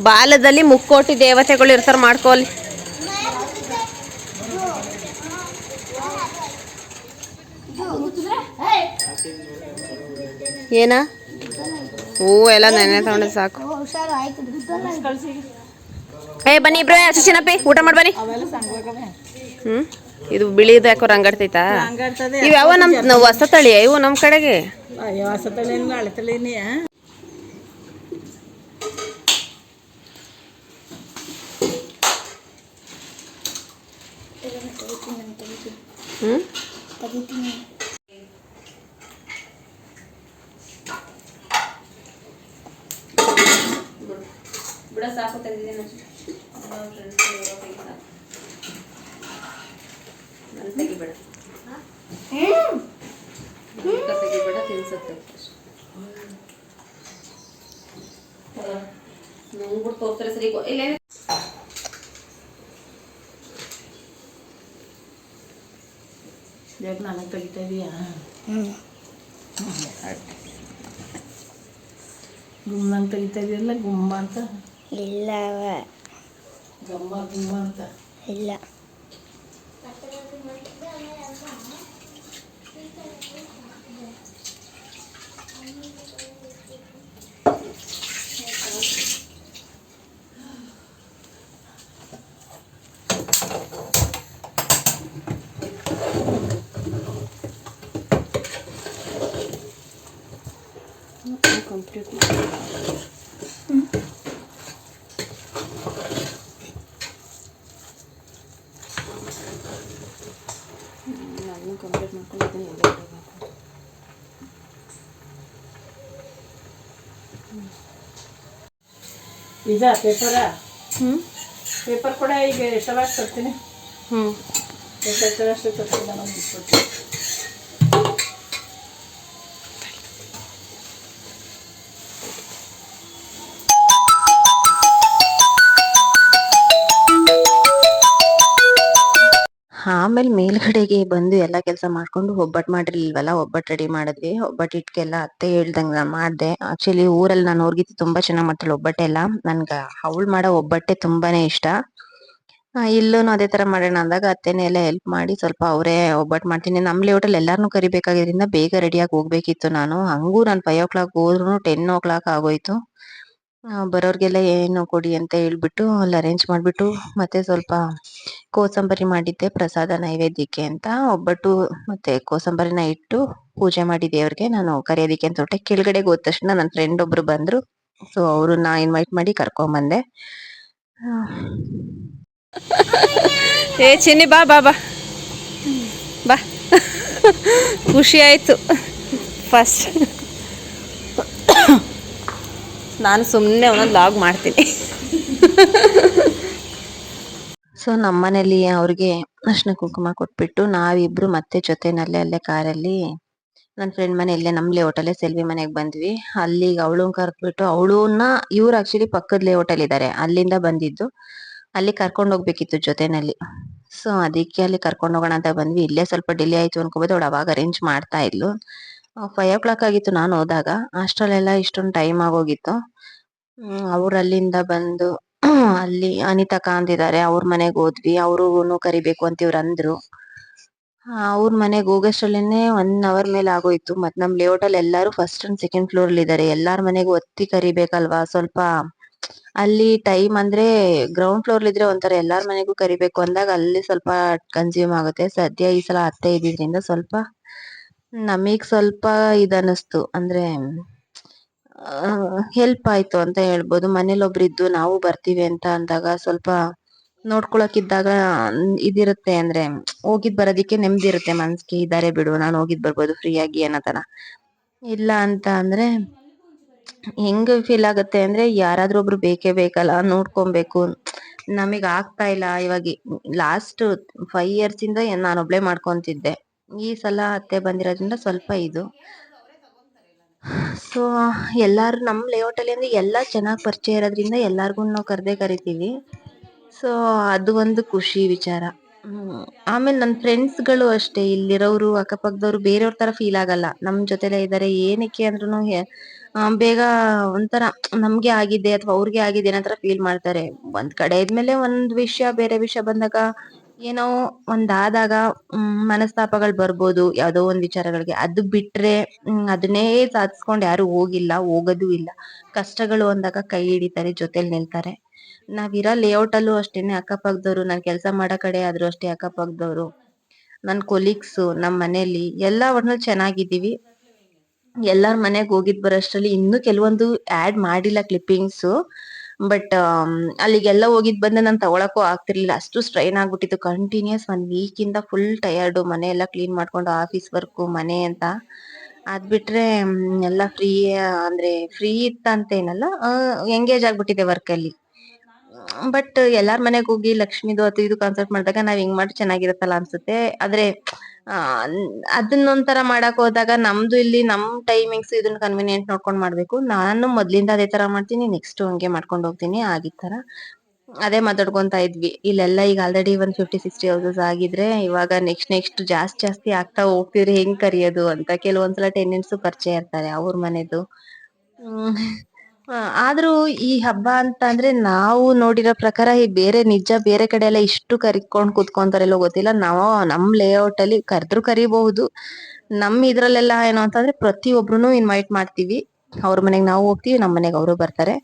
ಬಾಲದಲ್ಲಿ ಮುಕ್ಕೋಟಿ ದೇವತೆಗಳು ಇರ್ತಾರೆ. ಮಾಡ್ಕೊಳ್ಳಿ. ಏನ ಹೂವು ಎಲ್ಲ ನೆನೆ ತಗೊಂಡ್ರೆ ಸಾಕು. ಏ ಬನ್ನಿ ಇಬ್ರು. ಚಿನ್ನಪ್ಪಿ ಊಟ ಮಾಡ್ಬನ್ನಿ. ಇದು ಬಿಳಿದು ಯಾಕೋ ರಂಗಾಡ್ತೈತಾ? ಇವು ಯಾವ ನಮ್ಮ ಹೊಸ ತಳಿ ಇವು ನಮ್ಮ ಕಡೆಗೆ. ಬಿಡ ಸಾಕು ತೆಗೆದಿದ್ದೀನಿ ನಾನು ತೆಗಿಬೇಡ ತೆಗಿಬೇಡ ತಿನ್ಸುತ್ತೆ ನೋಡ್ಬಿಟ್ಟು ಹೋಗ್ತಾರೆ ಸರಿ ಇಲ್ಲ ಯಾಕೆ ನನಗೆ ತೆಗಿತಾ ಇದೀಯಾ ಗುಮ್ಮಂಗೆ ತೆಗಿತಾ ಇದೆಯಲ್ಲ ಗುಮ್ಮ ಅಂತ ಇಲ್ಲ ಗಮ್ಮ ಗುಮ್ಮ ಅಂತ ಇಲ್ಲ ಕಂಪ್ಲೀಟ್ ನಾನು ಕಂಪ್ಲೀಟ್ ಮಾಡ್ಕೊಂಡಿದ್ದೀನಿ ಇದಾ ಪೇಪರಾ ಪೇಪರ್ ಕೂಡ ಈಗ ಎಷ್ಟವಾಷ್ಟು ತರ್ತೀನಿ ಎಷ್ಟಷ್ಟು ತರ್ತೀನಿ ನಾನು ಬಿಟ್ಬಿಟ್ಟು ಆಮೇಲೆ ಮೇಲ್ಗಡೆಗೆ ಬಂದು ಎಲ್ಲ ಕೆಲಸ ಮಾಡ್ಕೊಂಡು ಒಬ್ಬಟ್ಟು ಮಾಡಿರ್ಲಿಲ್ವಲ್ಲ ಒಬ್ಬಟ್ಟು ರೆಡಿ ಮಾಡಿದ್ವಿ ಒಬ್ಬಟ್ಟು ಇಟ್ಕೆಲ್ಲ ಅತ್ತೆ ಹೇಳ್ದಂಗೆ ನಾನು ಮಾಡಿದೆ ಆಕ್ಚುಲಿ ಊರಲ್ಲಿ ನಾನು ಅವ್ರಿಗೆ ತುಂಬಾ ಚೆನ್ನಾಗಿ ಮಾಡ್ತಾಳೆ ಒಬ್ಬಟ್ಟೆಲ್ಲ ನನ್ಗೆ ಅವಳು ಮಾಡೋ ಒಬ್ಬಟ್ಟೆ ತುಂಬಾನೇ ಇಷ್ಟ ಇಲ್ಲೂನು ಅದೇ ತರ ಮಾಡೋಣ ಅಂದಾಗ ಅತ್ತೆನೇ ಎಲ್ಲ ಹೆಲ್ಪ್ ಮಾಡಿ ಸ್ವಲ್ಪ ಅವರೇ ಒಬ್ಬಟ್ಟು ಮಾಡ್ತೀನಿ ನಮ್ ಲೇಔಟಲ್ಲಿ ಎಲ್ಲಾರನ್ನೂ ಕರಿಬೇಕಾಗಿದ್ರಿಂದ ಬೇಗ ರೆಡಿಯಾಗಿ ಹೋಗ್ಬೇಕಿತ್ತು ನಾನು ಹಂಗೂ ನಾನು 5 o'clock ಹೋದ್ರು 10 o'clock ಆಗೋಯ್ತು ಬರೋರ್ಗೆಲ್ಲ ಏನು ಕೊಡಿ ಅಂತ ಹೇಳ್ಬಿಟ್ಟು ಅಲ್ಲಿ ಅರೇಂಜ್ ಮಾಡ್ಬಿಟ್ಟು ಮತ್ತೆ ಸ್ವಲ್ಪ ಕೋಸಂಬರಿ ಮಾಡಿದ್ದೆ ಪ್ರಸಾದ ನೈವೇದ್ಯಕ್ಕೆ ಅಂತ ಒಬ್ಬಟ್ಟು ಮತ್ತೆ ಕೋಸಂಬರಿನ ಇಟ್ಟು ಪೂಜೆ ಮಾಡಿ ದೇವ್ರಿಗೆ ನಾನು ಕರೆಯೋದಿಕ್ಕೆ ಅಂತ ಹೊರಟೆ ಕೆಳಗಡೆಗೆ ಹೋದ ತಕ್ಷಣ ನನ್ನ ಫ್ರೆಂಡ್ ಒಬ್ರು ಬಂದ್ರು ಸೊ ಅವ್ರನ್ನ ಇನ್ವೈಟ್ ಮಾಡಿ ಕರ್ಕೊಂಡ್ ಬಂದೆ ಏ ಚಿನ್ನಿ ಬಾ ಬಾ ಬಾ ಬಾ ಖುಷಿ ಆಯಿತು ಫಸ್ಟ್ ನಾನು ಸುಮ್ಮನೆ ಒಂದೊಂದು ಲಾಗ್ ಮಾಡ್ತೀನಿ ಸೊ ನಮ್ಮನೇಲಿ ಅವ್ರಿಗೆ ಅರ್ಶಿನ ಕುಂಕುಮ ಕೊಟ್ಬಿಟ್ಟು ನಾವಿಬ್ರು ಮತ್ತೆ ಜೊತೆನಲ್ಲೇ ಅಲ್ಲೇ ಕಾರಲ್ಲಿ ನನ್ನ ಫ್ರೆಂಡ್ ಮನೆ ಇಲ್ಲೇ ನಮ್ ಲೇಔಟಲ್ಲೇ ಸೆಲ್ವಿ ಮನೆಗೆ ಬಂದ್ವಿ ಅಲ್ಲಿಗೆ ಅವಳು ಕರ್ದ್ಬಿಟ್ಟು ಅವಳನ್ನ ಇವ್ರು ಆಕ್ಚುಲಿ ಪಕ್ಕದ ಲೇಔಟಲ್ಲಿ ಇದ್ದಾರೆ ಅಲ್ಲಿಂದ ಬಂದಿದ್ದು ಅಲ್ಲಿ ಕರ್ಕೊಂಡು ಹೋಗ್ಬೇಕಿತ್ತು ಜೊತೆನಲ್ಲಿ ಸೊ ಅದಕ್ಕೆ ಅಲ್ಲಿ ಕರ್ಕೊಂಡು ಹೋಗೋಣ ಅಂತ ಬಂದ್ವಿ ಇಲ್ಲೇ ಸ್ವಲ್ಪ ಡಿಲೇ ಆಯ್ತು ಅನ್ಕೋಬೋದು ಅವಳು ಅವಾಗ ಅರೇಂಜ್ ಮಾಡ್ತಾ ಇದ್ಲು 5 o'clock ಆಗಿತ್ತು ನಾನು ಹೋದಾಗ ಅಷ್ಟ್ರಲ್ಲೆಲ್ಲ ಇಷ್ಟೊಂದು ಟೈಮ್ ಆಗೋಗಿತ್ತು ಅವ್ರು ಅಲ್ಲಿಂದ ಬಂದು ಅಲ್ಲಿ ಅನಿತಾ ಅಂದಿದ್ದಾರೆ ಅವ್ರ ಮನೆಗ್ ಹೋದ್ವಿ ಅವ್ರಿಗೂನು ಕರಿಬೇಕು ಅಂತ ಇವ್ರು ಅಂದ್ರು ಅವ್ರ ಮನೆಗ್ ಹೋಗಷ್ಟರಲ್ಲೇನೆ 1 hour ಮೇಲೆ ಆಗೋಯ್ತು ಮತ್ ನಮ್ ಲೇಔಟ್ ಅಲ್ಲಿ ಎಲ್ಲಾರು ಫಸ್ಟ್ ಅಂಡ್ ಸೆಕೆಂಡ್ ಫ್ಲೋರ್ ಅಲ್ಲಿ ಇದಾರೆ ಎಲ್ಲಾರ್ ಮನೆಗೂ ಒತ್ತಿ ಕರಿಬೇಕಲ್ವಾ ಸ್ವಲ್ಪ ಅಲ್ಲಿ ಟೈಮ್ ಅಂದ್ರೆ ಗ್ರೌಂಡ್ ಫ್ಲೋರ್ ಇದ್ರೆ ಒಂಥರ ಎಲ್ಲಾರ್ ಮನೆಗೂ ಕರಿಬೇಕು ಅಂದಾಗ ಅಲ್ಲಿ ಸ್ವಲ್ಪ ಕನ್ಸ್ಯೂಮ್ ಆಗುತ್ತೆ ಸದ್ಯ ಈ ಸಲ ಅತ್ತೆ ಇದ್ದಿದ್ರಿಂದ ಸ್ವಲ್ಪ ನಮಗ್ ಸ್ವಲ್ಪ ಇದನ್ನಿಸ್ತು ಅಂದ್ರೆ ಹೆಲ್ಪ್ ಆಯ್ತು ಅಂತ ಹೇಳ್ಬೋದು ಮನೇಲಿ ಒಬ್ರು ಇದ್ದು ನಾವು ಬರ್ತೀವಿ ಅಂತ ಅಂದಾಗ ಸ್ವಲ್ಪ ನೋಡ್ಕೊಳಕ್ ಇದ್ದಾಗ ಇದಿರುತ್ತೆ ಅಂದ್ರೆ ಹೋಗಿದ್ ಬರೋದಿಕ್ಕೆ ನೆಮ್ಮದಿ ಇರುತ್ತೆ ಮನ್ಸ್ಗೆ ಇದಾರೆ ಬಿಡು ನಾನು ಹೋಗಿದ್ ಬರ್ಬೋದು ಫ್ರೀ ಆಗಿ ಅನ್ನೋತರ ಇಲ್ಲ ಅಂತ ಅಂದ್ರೆ ಹೆಂಗ್ ಫೀಲ್ ಆಗುತ್ತೆ ಅಂದ್ರೆ ಯಾರಾದ್ರೂ ಒಬ್ರು ಬೇಕೇ ಬೇಕಲ್ಲ ನೋಡ್ಕೊಬೇಕು ನಮಗ್ ಆಗ್ತಾ ಇಲ್ಲ ಇವಾಗ ಲಾಸ್ಟ್ 5 years ಇಂದ ನಾನು ಒಬ್ಳೆ ಮಾಡ್ಕೊಂತಿದ್ದೆ ಈ ಸಲ ಅತ್ತೆ ಬಂದಿರೋದ್ರಿಂದ ಸ್ವಲ್ಪ ಇದು ಸೊ ಎಲ್ಲಾರು ನಮ್ ಲೇಔಟ್ ಅಲ್ಲಿ ಅಂದ್ರೆ ಎಲ್ಲಾ ಚೆನ್ನಾಗ್ ಪರಿಚಯ ಇರೋದ್ರಿಂದ ಎಲ್ಲಾರ್ಗು ನಾವು ಕರ್ದೇ ಕರಿತೀವಿ ಸೊ ಅದು ಒಂದು ಖುಷಿ ವಿಚಾರ ಆಮೇಲೆ ನನ್ ಫ್ರೆಂಡ್ಸ್ ಗಳು ಅಷ್ಟೇ ಇಲ್ಲಿರೋರು ಅಕ್ಕಪಕ್ಕದವ್ರು ಬೇರೆಯವ್ರ ತರ ಫೀಲ್ ಆಗಲ್ಲ ನಮ್ ಜೊತೆಲೆ ಇದಾರೆ ಏನಕ್ಕೆ ಅಂದ್ರುನು ಬೇಗ ಒಂಥರ ನಮ್ಗೆ ಆಗಿದೆ ಅಥವಾ ಅವ್ರಿಗೆ ಆಗಿದೆ ಅನ್ನೋ ತರ ಫೀಲ್ ಮಾಡ್ತಾರೆ ಒಂದ್ ಕಡೆ ಇದ್ಮೇಲೆ ಒಂದ್ ವಿಷಯ ಬೇರೆ ವಿಷಯ ಬಂದಾಗ ಏನೋ ಒಂದಾದಾಗ ಮನಸ್ತಾಪಗಳು ಬರ್ಬೋದು ಯಾವ್ದೋ ಒಂದ್ ವಿಚಾರಗಳಿಗೆ ಅದು ಬಿಟ್ರೆ ಅದನ್ನೇ ಸಾಧಿಸ್ಕೊಂಡ್ ಯಾರು ಹೋಗಿಲ್ಲ ಹೋಗೋದು ಇಲ್ಲ ಕಷ್ಟಗಳು ಅಂದಾಗ ಕೈ ಹಿಡಿತಾರೆ ಜೊತೆಲ್ ನಿಲ್ತಾರೆ ನಾವಿರೋ ಲೇಔಟ್ ಅಲ್ಲೂ ಅಷ್ಟೇನೆ ಅಕ್ಕಪಕ್ಕದವ್ರು ನಾನ್ ಕೆಲ್ಸ ಮಾಡೋ ಕಡೆ ಆದ್ರೂ ಅಷ್ಟೇ ಅಕ್ಕಪಕ್ಕದವ್ರು ನನ್ ಕೊಲೀಗ್ಸ್ ನಮ್ ಮನೇಲಿ ಎಲ್ಲಾ ಒಟ್ನಲ್ಲಿ ಚೆನ್ನಾಗಿದ್ದೀವಿ ಎಲ್ಲಾರ್ ಮನೆಗ್ ಹೋಗಿದ್ ಬರೋಷ್ಟ್ರಲ್ಲಿ ಇನ್ನು ಕೆಲವೊಂದು ಆಡ್ ಮಾಡಿಲ್ಲ ಕ್ಲಿಪ್ಪಿಂಗ್ಸ್ ಬಟ್ ಅಲ್ಲಿಗೆಲ್ಲ ಹೋಗಿದ್ ಬಂದ ನಾನ್ ತಗೊಳಕ್ಕೂ ಆಗ್ತಿರ್ಲಿಲ್ಲ ಅಷ್ಟು ಸ್ಟ್ರೈನ್ ಆಗ್ಬಿಟ್ಟಿತ್ತು ಕಂಟಿನ್ಯೂಸ್ 1 week ಇಂದ ಫುಲ್ ಟಯರ್ಡ್ ಮನೆ ಎಲ್ಲ ಕ್ಲೀನ್ ಮಾಡ್ಕೊಂಡು ಆಫೀಸ್ ವರ್ಕ್ ಮನೆ ಅಂತ ಅದ್ ಬಿಟ್ರೆ ಎಲ್ಲ ಫ್ರೀ ಅಂದ್ರೆ ಫ್ರೀ ಇತ್ತ ಅಂತ ಏನಲ್ಲ ಎಂಗೇಜ್ ಆಗ್ಬಿಟ್ಟಿದೆ ವರ್ಕ್ ಅಲ್ಲಿ ಬಟ್ ಎಲ್ಲಾರ್ ಮನೆಗ್ ಹೋಗಿ ಲಕ್ಷ್ಮಿದು ಅದು ಇದು ಕಾನ್ಸರ್ಟ್ ಮಾಡಿದಾಗ ನಾವ್ ಹಿಂಗ್ ಮಾಡಿ ಚೆನ್ನಾಗಿರುತ್ತಲ್ಲ ಅನ್ಸುತ್ತೆ. ಆದ್ರೆ ಆ ಅದನ್ನೊಂಥರ ಮಾಡಕ್ ಹೋದಾಗ ನಮ್ದು ಇಲ್ಲಿ ನಮ್ ಟೈಮಿಂಗ್ಸ್ ಇದನ್ನ ಕನ್ವಿನಿಯೆಂಟ್ ನೋಡ್ಕೊಂಡ್ ಮಾಡ್ಬೇಕು. ನಾನು ಮೊದ್ಲಿಂದ ಅದೇ ತರ ಮಾಡ್ತೀನಿ, ನೆಕ್ಸ್ಟ್ ಹಂಗೆ ಮಾಡ್ಕೊಂಡ್ ಹೋಗ್ತೀನಿ. ಆಗಿದ್ ತರ ಅದೇ ಮಾತಾಡ್ಕೊಂತ ಇದ್ವಿ. ಇಲ್ಲೆಲ್ಲ ಈಗ ಆಲ್ರೆಡಿ ಒಂದ್ 50-60 ಹೌಸಸ್ ಆಗಿದ್ರೆ ಇವಾಗ ನೆಕ್ಸ್ಟ್ ಜಾಸ್ತಿ ಆಗ್ತಾ ಹೋಗ್ತಿದ್ರೆ ಹೆಂಗ್ ಕರಿಯೋದು ಅಂತ. ಕೆಲವೊಂದ್ಸಲ ಟೆನೆಂಟ್ಸ್ ಪರಿಚಯ ಇರ್ತಾರೆ ಅವ್ರ ಮನೆದು. ಹ್ಮ್ ಆದ್ರೂ ಈ ಹಬ್ಬ ಅಂತ ಅಂದ್ರೆ ನಾವು ನೋಡಿರೋ ಪ್ರಕಾರ ಈ ಬೇರೆ ಕಡೆ ಎಲ್ಲ ಇಷ್ಟು ಕರಿಕೊಂಡ್ ಕೂತ್ಕೊಂತಾರೆಲ್ಲೋ ಗೊತ್ತಿಲ್ಲ. ನಾವು ನಮ್ ಲೇಔಟ್ ಅಲ್ಲಿ ಕರೆದ್ರು ಕರಿಬಹುದು. ನಮ್ ಇದ್ರಲ್ಲೆಲ್ಲ ಏನು ಅಂತಂದ್ರೆ ಪ್ರತಿಯೊಬ್ರುನು ಇನ್ವೈಟ್ ಮಾಡ್ತೀವಿ. ಅವ್ರ ಮನೆಗ್ ನಾವು ಹೋಗ್ತೀವಿ, ನಮ್ ಮನೆಗ್ ಅವರು ಬರ್ತಾರೆ.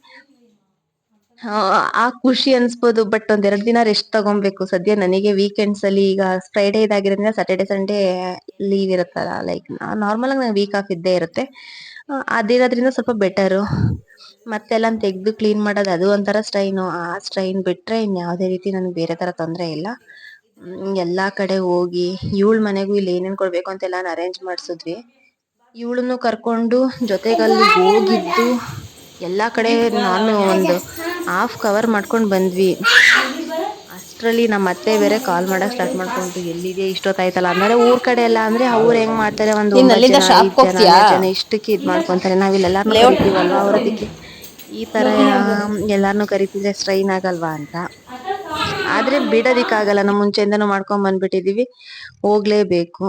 ಆ ಖುಷಿ ಅನ್ಸ್ಬೋದು. ಬಟ್ ಒಂದ್ 2 ದಿನ ರೆಸ್ಟ್ ತಗೊಬೇಕು. ಸದ್ಯ ನನಗೆ ವೀಕೆಂಡ್ಸ್ ಅಲ್ಲಿ ಈಗ ಫ್ರೈಡೆ ಇದಾಗಿರೋದ್ರಿಂದ ಸ್ಯಾಟರ್ಡೆ ಸಂಡೇ ಲೀವ್ ಇರುತ್ತಲ್ಲ, ಲೈಕ್ ನಾರ್ಮಲ್ ಆಗಿ ನಂಗೆ ವೀಕ್ ಆಫ್ ಇದ್ದೇ ಇರುತ್ತೆ. ಅದಿರೋದ್ರಿಂದ ಸ್ವಲ್ಪ ಬೆಟರು. ಮತ್ತೆಲ್ಲ ತೆಗ್ದು ಕ್ಲೀನ್ ಮಾಡೋದು ಅದು ಒಂಥರ ಸ್ಟ್ರೈನು. ಆ ಸ್ಟ್ರೈನ್ ಬಿಟ್ರೆ ಇನ್ ಯಾವ್ದೇ ರೀತಿ ನನ್ಗೆ ಬೇರೆ ತರ ತೊಂದ್ರೆ ಇಲ್ಲ. ಎಲ್ಲಾ ಕಡೆ ಹೋಗಿ ಇವಳ ಮನೆಗೂ ಇಲ್ಲಿ ಏನೇನ್ ಕೊಡ್ಬೇಕು ಅಂತೆಲ್ಲ ಅರೇಂಜ್ ಮಾಡ್ಸಿದ್ವಿ. ಇವಳನ್ನು ಕರ್ಕೊಂಡು ಜೊತೆಗೆ ಅಲ್ಲಿಗೆ ಹೋಗಿದ್ದು ಎಲ್ಲಾ ಕಡೆ ನಾನು ಒಂದು ಹಾಫ್ ಕವರ್ ಮಾಡ್ಕೊಂಡ್ ಬಂದ್ವಿ. ಅಷ್ಟ್ರಲ್ಲಿ ನಮ್ಮ ಅತ್ತೆ ಬೇರೆ ಕಾಲ್ ಮಾಡಕ್ ಸ್ಟಾರ್ಟ್ ಮಾಡ್ಕೊಂಡ್ರು, ಎಲ್ಲಿದೆ ಇಷ್ಟೊತ್ತಾಯ್ತಲ್ಲ. ಅಂದ್ರೆ ಊರ್ ಕಡೆ ಎಲ್ಲ ಅಂದ್ರೆ ಅವ್ರು ಹೆಂಗ್ ಮಾಡ್ತಾರೆ, ಒಂದ್ ನೀನ್ 9 ಅಲ್ಲಿಂದ ಜನ ಶಾಪ್ಗೆ 5 ಜನ ಹೋಗ್ತೀಯಾ? 12 ಜನ ಇಷ್ಟಕ್ಕೆ ಇದ್ ಮಾಡ್ಕೊಂತಾರೆ. ನಾವ್ ಇಲ್ಲೆಲ್ಲಾರ್ನು ಲೇಔಟ್ ಕರಿತೀವಲ್ವಾ, ಅವ್ರದಕ್ಕೆ ಈ ತರ ಎಲ್ಲಾರ್ನು ಕರಿತಿದ್ರೆ ಸ್ಟ್ರೈನ್ ಆಗಲ್ವಾ ಅಂತ. ಆದ್ರೆ ಬಿಡದಿಕ್ ಆಗಲ್ಲ, ನಮ್ ಮುಂಚೆಯಿಂದನೂ ಮಾಡ್ಕೊಂಡ್ ಬಂದ್ಬಿಟ್ಟಿದೀವಿ, ಹೋಗ್ಲೇಬೇಕು.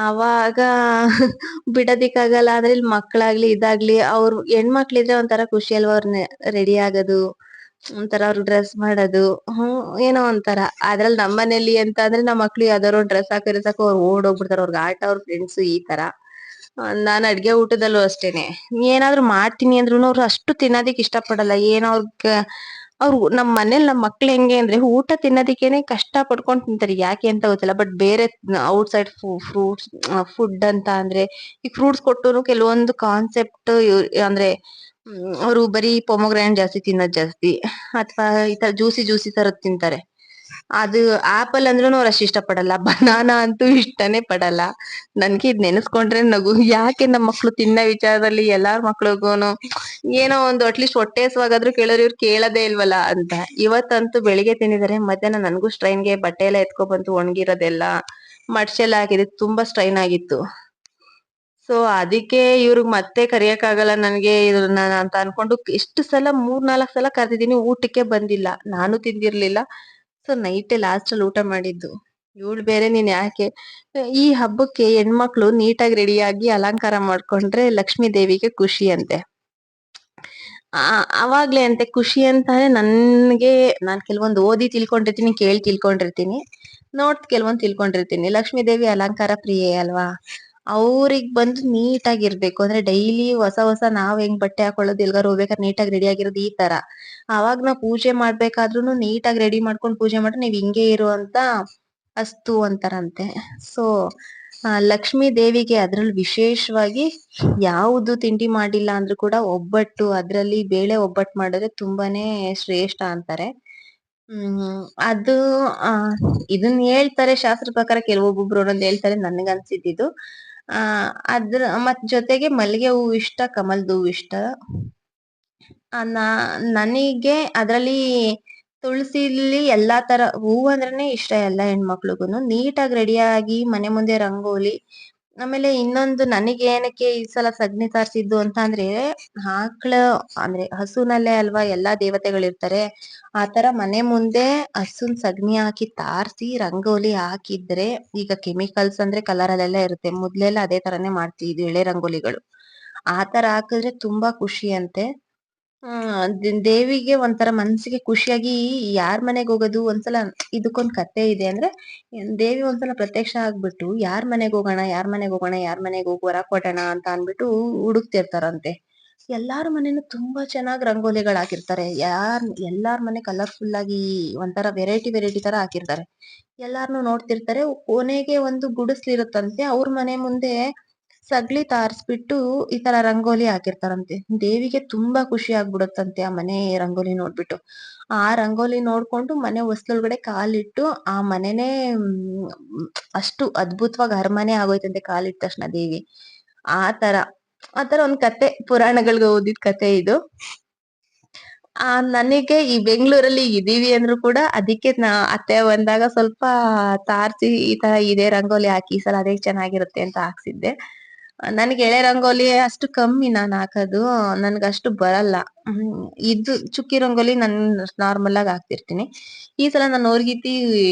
ಅವಾಗ ಬಿಡದಿಕ್ಕಾಗಲ್ಲ. ಅಂದ್ರೆ ಇಲ್ಲಿ ಮಕ್ಳಾಗ್ಲಿ ಇದಾಗ್ಲಿ ಅವ್ರು ಹೆಣ್ಮಕ್ಳಿದ್ರೆ ಒಂಥರ ಖುಷಿ ಅಲ್ವಾ, ಅವ್ರನ್ನ ರೆಡಿ ಆಗೋದು, ಒಂಥರ ಅವ್ರ ಡ್ರೆಸ್ ಮಾಡೋದು, ಏನೋ ಒಂಥರ. ಅದ್ರಲ್ಲಿ ನಮ್ಮನೇಲಿ ಅಂತ ಅಂದ್ರೆ ನಮ್ಮ ಮಕ್ಳು ಯಾವ್ದಾದ್ರು ಡ್ರೆಸ್ ಹಾಕಿದ್ರೆ ಸಾಕು ಅವ್ರು ಓಡೋಗ್ಬಿಡ್ತಾರೆ. ಅವ್ರಿಗೆ ಆಟ, ಅವ್ರ ಫ್ರೆಂಡ್ಸ್ ಈ ತರ. ನಾನ್ ಅಡ್ಗೆ ಊಟದಲ್ಲೂ ಅಷ್ಟೇನೆ, ಏನಾದ್ರು ಮಾಡ್ತೀನಿ ಅಂದ್ರುನು ಅವ್ರು ಅಷ್ಟು ತಿನ್ನೋದಿಕ್ ಇಷ್ಟ ಪಡಲ್ಲ. ಏನೋ ಅವ್ರು ನಮ್ ಮನೇಲಿ ನಮ್ ಮಕ್ಳು ಹೆಂಗೆ ಅಂದ್ರೆ ಊಟ ತಿನ್ನೋದಿಕ್ಕೇನೆ ಕಷ್ಟ ಪಡ್ಕೊಂಡ್ ತಿಂತಾರೆ, ಯಾಕೆ ಅಂತ ಗೊತ್ತಿಲ್ಲ. ಬಟ್ ಬೇರೆ ಔಟ್ಸೈಡ್ ಫ್ರೂಟ್ಸ್ ಫುಡ್ ಅಂತ ಅಂದ್ರೆ ಈ ಫ್ರೂಟ್ಸ್ ಕೊಟ್ಟರು ಕೆಲವೊಂದು ಕಾನ್ಸೆಪ್ಟ್ ಅಂದ್ರೆ ಅವರು ಬರೀ ಪೊಮೊಗ್ರಾನೇಟ್ ಜಾಸ್ತಿ ತಿನ್ನೋದ್ ಜಾಸ್ತಿ, ಅಥವಾ ಈ ತರ ಜ್ಯೂಸಿ ತರದ್ ತಿಂತಾರೆ. ಅದು ಆಪಲ್ ಅಂದ್ರೂನು ಅವ್ರು ಅಷ್ಟು ಇಷ್ಟ ಪಡಲ್ಲ. ಬನಾನಾ ಅಂತೂ ಇಷ್ಟನೇ ಪಡಲ್ಲ. ನನ್ಗೆ ಇದ್ ನೆನೆಸ್ಕೊಂಡ್ರೆ ನಗು. ಯಾಕೆ ನಮ್ಮ ಮಕ್ಳು ತಿನ್ನೋ ವಿಚಾರದಲ್ಲಿ ಎಲ್ಲಾರ್ ಮಕ್ಳಿಗೂನು ಏನೋ ಒಂದು ಅಟ್ಲೀಸ್ಟ್ ಹೊಟ್ಟೆ ಹಸ್ವಾಗಾದ್ರೂ ಕೇಳೋರು, ಇವ್ರು ಕೇಳದೇ ಇಲ್ವಲ್ಲ ಅಂತ. ಇವತ್ತಂತೂ ಬೆಳಿಗ್ಗೆ ತಿಂದಿದ್ದಾರೆ, ಮಧ್ಯಾಹ್ನ ನನ್ಗೂ ಸ್ಟ್ರೈನ್ಗೆ ಬಟ್ಟೆ ಎಲ್ಲ ಎತ್ಕೊ ಬಂತು, ಒಣಗಿರೋದೆಲ್ಲ ಮಡ್ಚೆಲ್ಲ ಹಾಕಿದೆ, ತುಂಬಾ ಸ್ಟ್ರೈನ್ ಆಗಿತ್ತು. ಸೊ ಅದಕ್ಕೆ ಇವ್ರಿಗೆ ಮತ್ತೆ ಕರಿಯಕ್ ಆಗಲ್ಲ ನನ್ಗೆ ಇದ್ರನ್ನ ಅಂತ ಅನ್ಕೊಂಡು ಎಷ್ಟು ಸಲ 3-4 ಸಲ ಕರೆದಿದ್ದೀನಿ, ಊಟಕ್ಕೆ ಬಂದಿಲ್ಲ. ನಾನು ತಿಂದಿರ್ಲಿಲ್ಲ. ಸೊ ನೈಟೇ ಲಾಸ್ಟ್ ಅಲ್ಲಿ ಊಟ ಮಾಡಿದ್ದು. ಇವಳು ಬೇರೆ ನೀನ್ ಯಾಕೆ ಈ ಹಬ್ಬಕ್ಕೆ ಹೆಣ್ಮಕ್ಳು ನೀಟಾಗಿ ರೆಡಿಯಾಗಿ ಅಲಂಕಾರ ಮಾಡ್ಕೊಂಡ್ರೆ ಲಕ್ಷ್ಮೀ ದೇವಿಗೆ ಖುಷಿ ಅಂತೆ. ಅವಾಗ್ಲೇ ಅಂತೆ ಖುಷಿ ಅಂತಾನೆ. ನಾನ್ ಕೆಲವೊಂದು ಓದಿ ತಿಳ್ಕೊಂಡಿರ್ತೀನಿ, ಕೇಳಿ ತಿಳ್ಕೊಂಡಿರ್ತೀನಿ, ಕೆಲವೊಂದ್ ತಿಳ್ಕೊಂಡಿರ್ತೀನಿ. ಲಕ್ಷ್ಮೀ ದೇವಿ ಅಲಂಕಾರ ಪ್ರಿಯೆ ಅಲ್ವಾ. ಅವ್ರಿಗ್ ಬಂದು ನೀಟಾಗಿರ್ಬೇಕು ಅಂದ್ರೆ ಡೈಲಿ ಹೊಸ ನಾವ್ ಹೆಂಗ್ ಬಟ್ಟೆ ಹಾಕೊಳ್ಳೋದು, ಎಲ್ಗಾರು ಹೋಗ್ಬೇಕಾದ್ರೆ ನೀಟಾಗಿ ರೆಡಿ ಆಗಿರೋದು ಈ ತರ. ಅವಾಗ ನಾವ್ ಪೂಜೆ ಮಾಡ್ಬೇಕಾದ್ರುನು ನೀಟಾಗಿ ರೆಡಿ ಮಾಡ್ಕೊಂಡ್ ಪೂಜೆ ಮಾಡ್ರೆ ನೀವ್ ಹಿಂಗೆ ಇರು ಅಂತ ಅಸ್ತು ಅಂತಾರಂತೆ. ಸೊ ಲಕ್ಷ್ಮೀ ದೇವಿಗೆ ಅದ್ರಲ್ಲಿ ವಿಶೇಷವಾಗಿ ಯಾವುದು ತಿಂಡಿ ಮಾಡಿಲ್ಲ ಅಂದ್ರೂ ಕೂಡ ಒಬ್ಬಟ್ಟು, ಅದ್ರಲ್ಲಿ ಬೇಳೆ ಒಬ್ಬಟ್ಟು ಮಾಡಿದ್ರೆ ತುಂಬಾನೇ ಶ್ರೇಷ್ಠ ಅಂತಾರೆ. ಅದು ಇದನ್ನ ಹೇಳ್ತಾರೆ ಶಾಸ್ತ್ರ ಪ್ರಕಾರ, ಕೆಲವೊಬ್ಬೊಬ್ರು ಒಂದೊಂದ್ ಹೇಳ್ತಾರೆ. ನನ್ಗ ಅನ್ಸಿದ್ದು ಅದ್ರ ಜೊತೆಗೆ ಮಲ್ಲಿಗೆ ಹೂವು ಇಷ್ಟ, ಕಮಲ್ದ ಹೂವು ಇಷ್ಟ. ನನಗೆ ಅದ್ರಲ್ಲಿ ತುಳಸಿಲಿ ಎಲ್ಲಾ ತರ ಹೂವು ಅಂದ್ರೇನೆ ಇಷ್ಟ ಎಲ್ಲಾ ಹೆಣ್ಮಕ್ಳಿಗೂನು. ನೀಟಾಗಿ ರೆಡಿಯಾಗಿ ಮನೆ ಮುಂದೆ ರಂಗೋಲಿ. ಆಮೇಲೆ ಇನ್ನೊಂದು ನನಗೆ ಏನಕ್ಕೆ ಈ ಸಲ ಸಗಣಿ ಸಾರ್ಸಿದ್ದು ಅಂತ ಅಂದ್ರೆ, ಅಂದ್ರೆ ಹಸುನಲ್ಲೇ ಅಲ್ವಾ ಎಲ್ಲಾ ದೇವತೆಗಳಿರ್ತಾರೆ. ಆತರ ಮನೆ ಮುಂದೆ ಹಸುನ್ ಸಗಣಿ ಹಾಕಿ ತಾರ್ಸಿ ರಂಗೋಲಿ ಹಾಕಿದ್ರೆ, ಈಗ ಕೆಮಿಕಲ್ಸ್ ಅಂದ್ರೆ ಕಲರ್ ಅಲ್ಲೆಲ್ಲ ಇರುತ್ತೆ, ಮೊದ್ಲೆಲ್ಲ ಅದೇ ತರಾನೇ ಮಾಡ್ತಿದ್ವಿ ಎಳೆ ರಂಗೋಲಿಗಳು. ಆತರ ಹಾಕಿದ್ರೆ ತುಂಬಾ ಖುಷಿ ಅಂತೆ. ದೇವಿಗೆ ಒಂಥರ ಮನ್ಸಿಗೆ ಖುಷಿಯಾಗಿ ಯಾರ್ ಮನೆಗ್ ಹೋಗೋದು, ಒಂದ್ಸಲ ಇದಕ್ಕೊಂದ್ ಕತೆ ಇದೆ. ಅಂದ್ರೆ ದೇವಿ ಒಂದ್ಸಲ ಪ್ರತ್ಯಕ್ಷ ಆಗ್ಬಿಟ್ಟು ಯಾರ್ ಮನೆಗ್ ಹೋಗಿ ವರ ಕೊಡೋಣ ಅಂತ ಅನ್ಬಿಟ್ಟು ಹುಡುಕ್ತಿರ್ತಾರಂತೆ. ಎಲ್ಲಾರ ಮನೇನು ತುಂಬಾ ಚೆನ್ನಾಗ್ ರಂಗೋಲಿಗಳು ಹಾಕಿರ್ತಾರೆ. ಎಲ್ಲಾರ್ ಮನೆ ಕಲರ್ಫುಲ್ ಆಗಿ ಒಂಥರ ವೆರೈಟಿ ತರ ಹಾಕಿರ್ತಾರೆ. ಎಲ್ಲಾರ್ನು ನೋಡ್ತಿರ್ತಾರೆ. ಕೊನೆಗೆ ಒಂದು ಗುಡಿಸ್ಲಿರುತ್ತಂತೆ, ಅವ್ರ ಮನೆ ಮುಂದೆ ಸಗ್ಲಿ ತಾರ್ಸ್ಬಿಟ್ಟು ಈ ತರ ರಂಗೋಲಿ ಹಾಕಿರ್ತಾರಂತೆ. ದೇವಿಗೆ ತುಂಬಾ ಖುಷಿ ಆಗ್ಬಿಡುತ್ತಂತೆ ಆ ಮನೆ ರಂಗೋಲಿ ನೋಡ್ಬಿಟ್ಟು. ಆ ರಂಗೋಲಿ ನೋಡ್ಕೊಂಡು ಮನೆ ಹೊಸ್ಲೊಳಗಡೆ ಕಾಲಿಟ್ಟು ಆ ಮನೆನೇ ಅಷ್ಟು ಅದ್ಭುತವಾಗಿ ಅರಮನೆ ಆಗೋಯ್ತಂತೆ ಕಾಲಿಟ್ಟ ತಕ್ಷಣ ದೇವಿ. ಆತರ ಒಂದ್ ಕತೆ, ಪುರಾಣಗಳ್ಗೆ ಓದಿದ್ ಕತೆ ಇದು. ನನಗೆ ಈ ಬೆಂಗಳೂರಲ್ಲಿ ಇದೀವಿ ಅಂದ್ರು ಕೂಡ ಅದಕ್ಕೆ ಅತ್ತೆ ಬಂದಾಗ ಸ್ವಲ್ಪ ತಾರ್ಸಿ ಈ ತರ ಇದೇ ರಂಗೋಲಿ ಹಾಕಿ ಈ ಸಲ ಅದೇ ಚೆನ್ನಾಗಿರುತ್ತೆ ಅಂತ ಹಾಕ್ಸಿದ್ದೆ. ನನ್ಗೆ ಎಳೆ ರಂಗೋಲಿ ಅಷ್ಟು ಕಮ್ಮಿ ನಾನ್ ಹಾಕೋದು. ನನ್ಗಷ್ಟು ಬರಲ್ಲ. ಇದು ಚುಕ್ಕಿ ರಂಗೋಲಿ ನಾನ್ ನಾರ್ಮಲ್ ಆಗಿ ಹಾಕ್ತಿರ್ತೀನಿ. ಈ ಸಲ ನಾನು ಓರ್ಗಿತಿ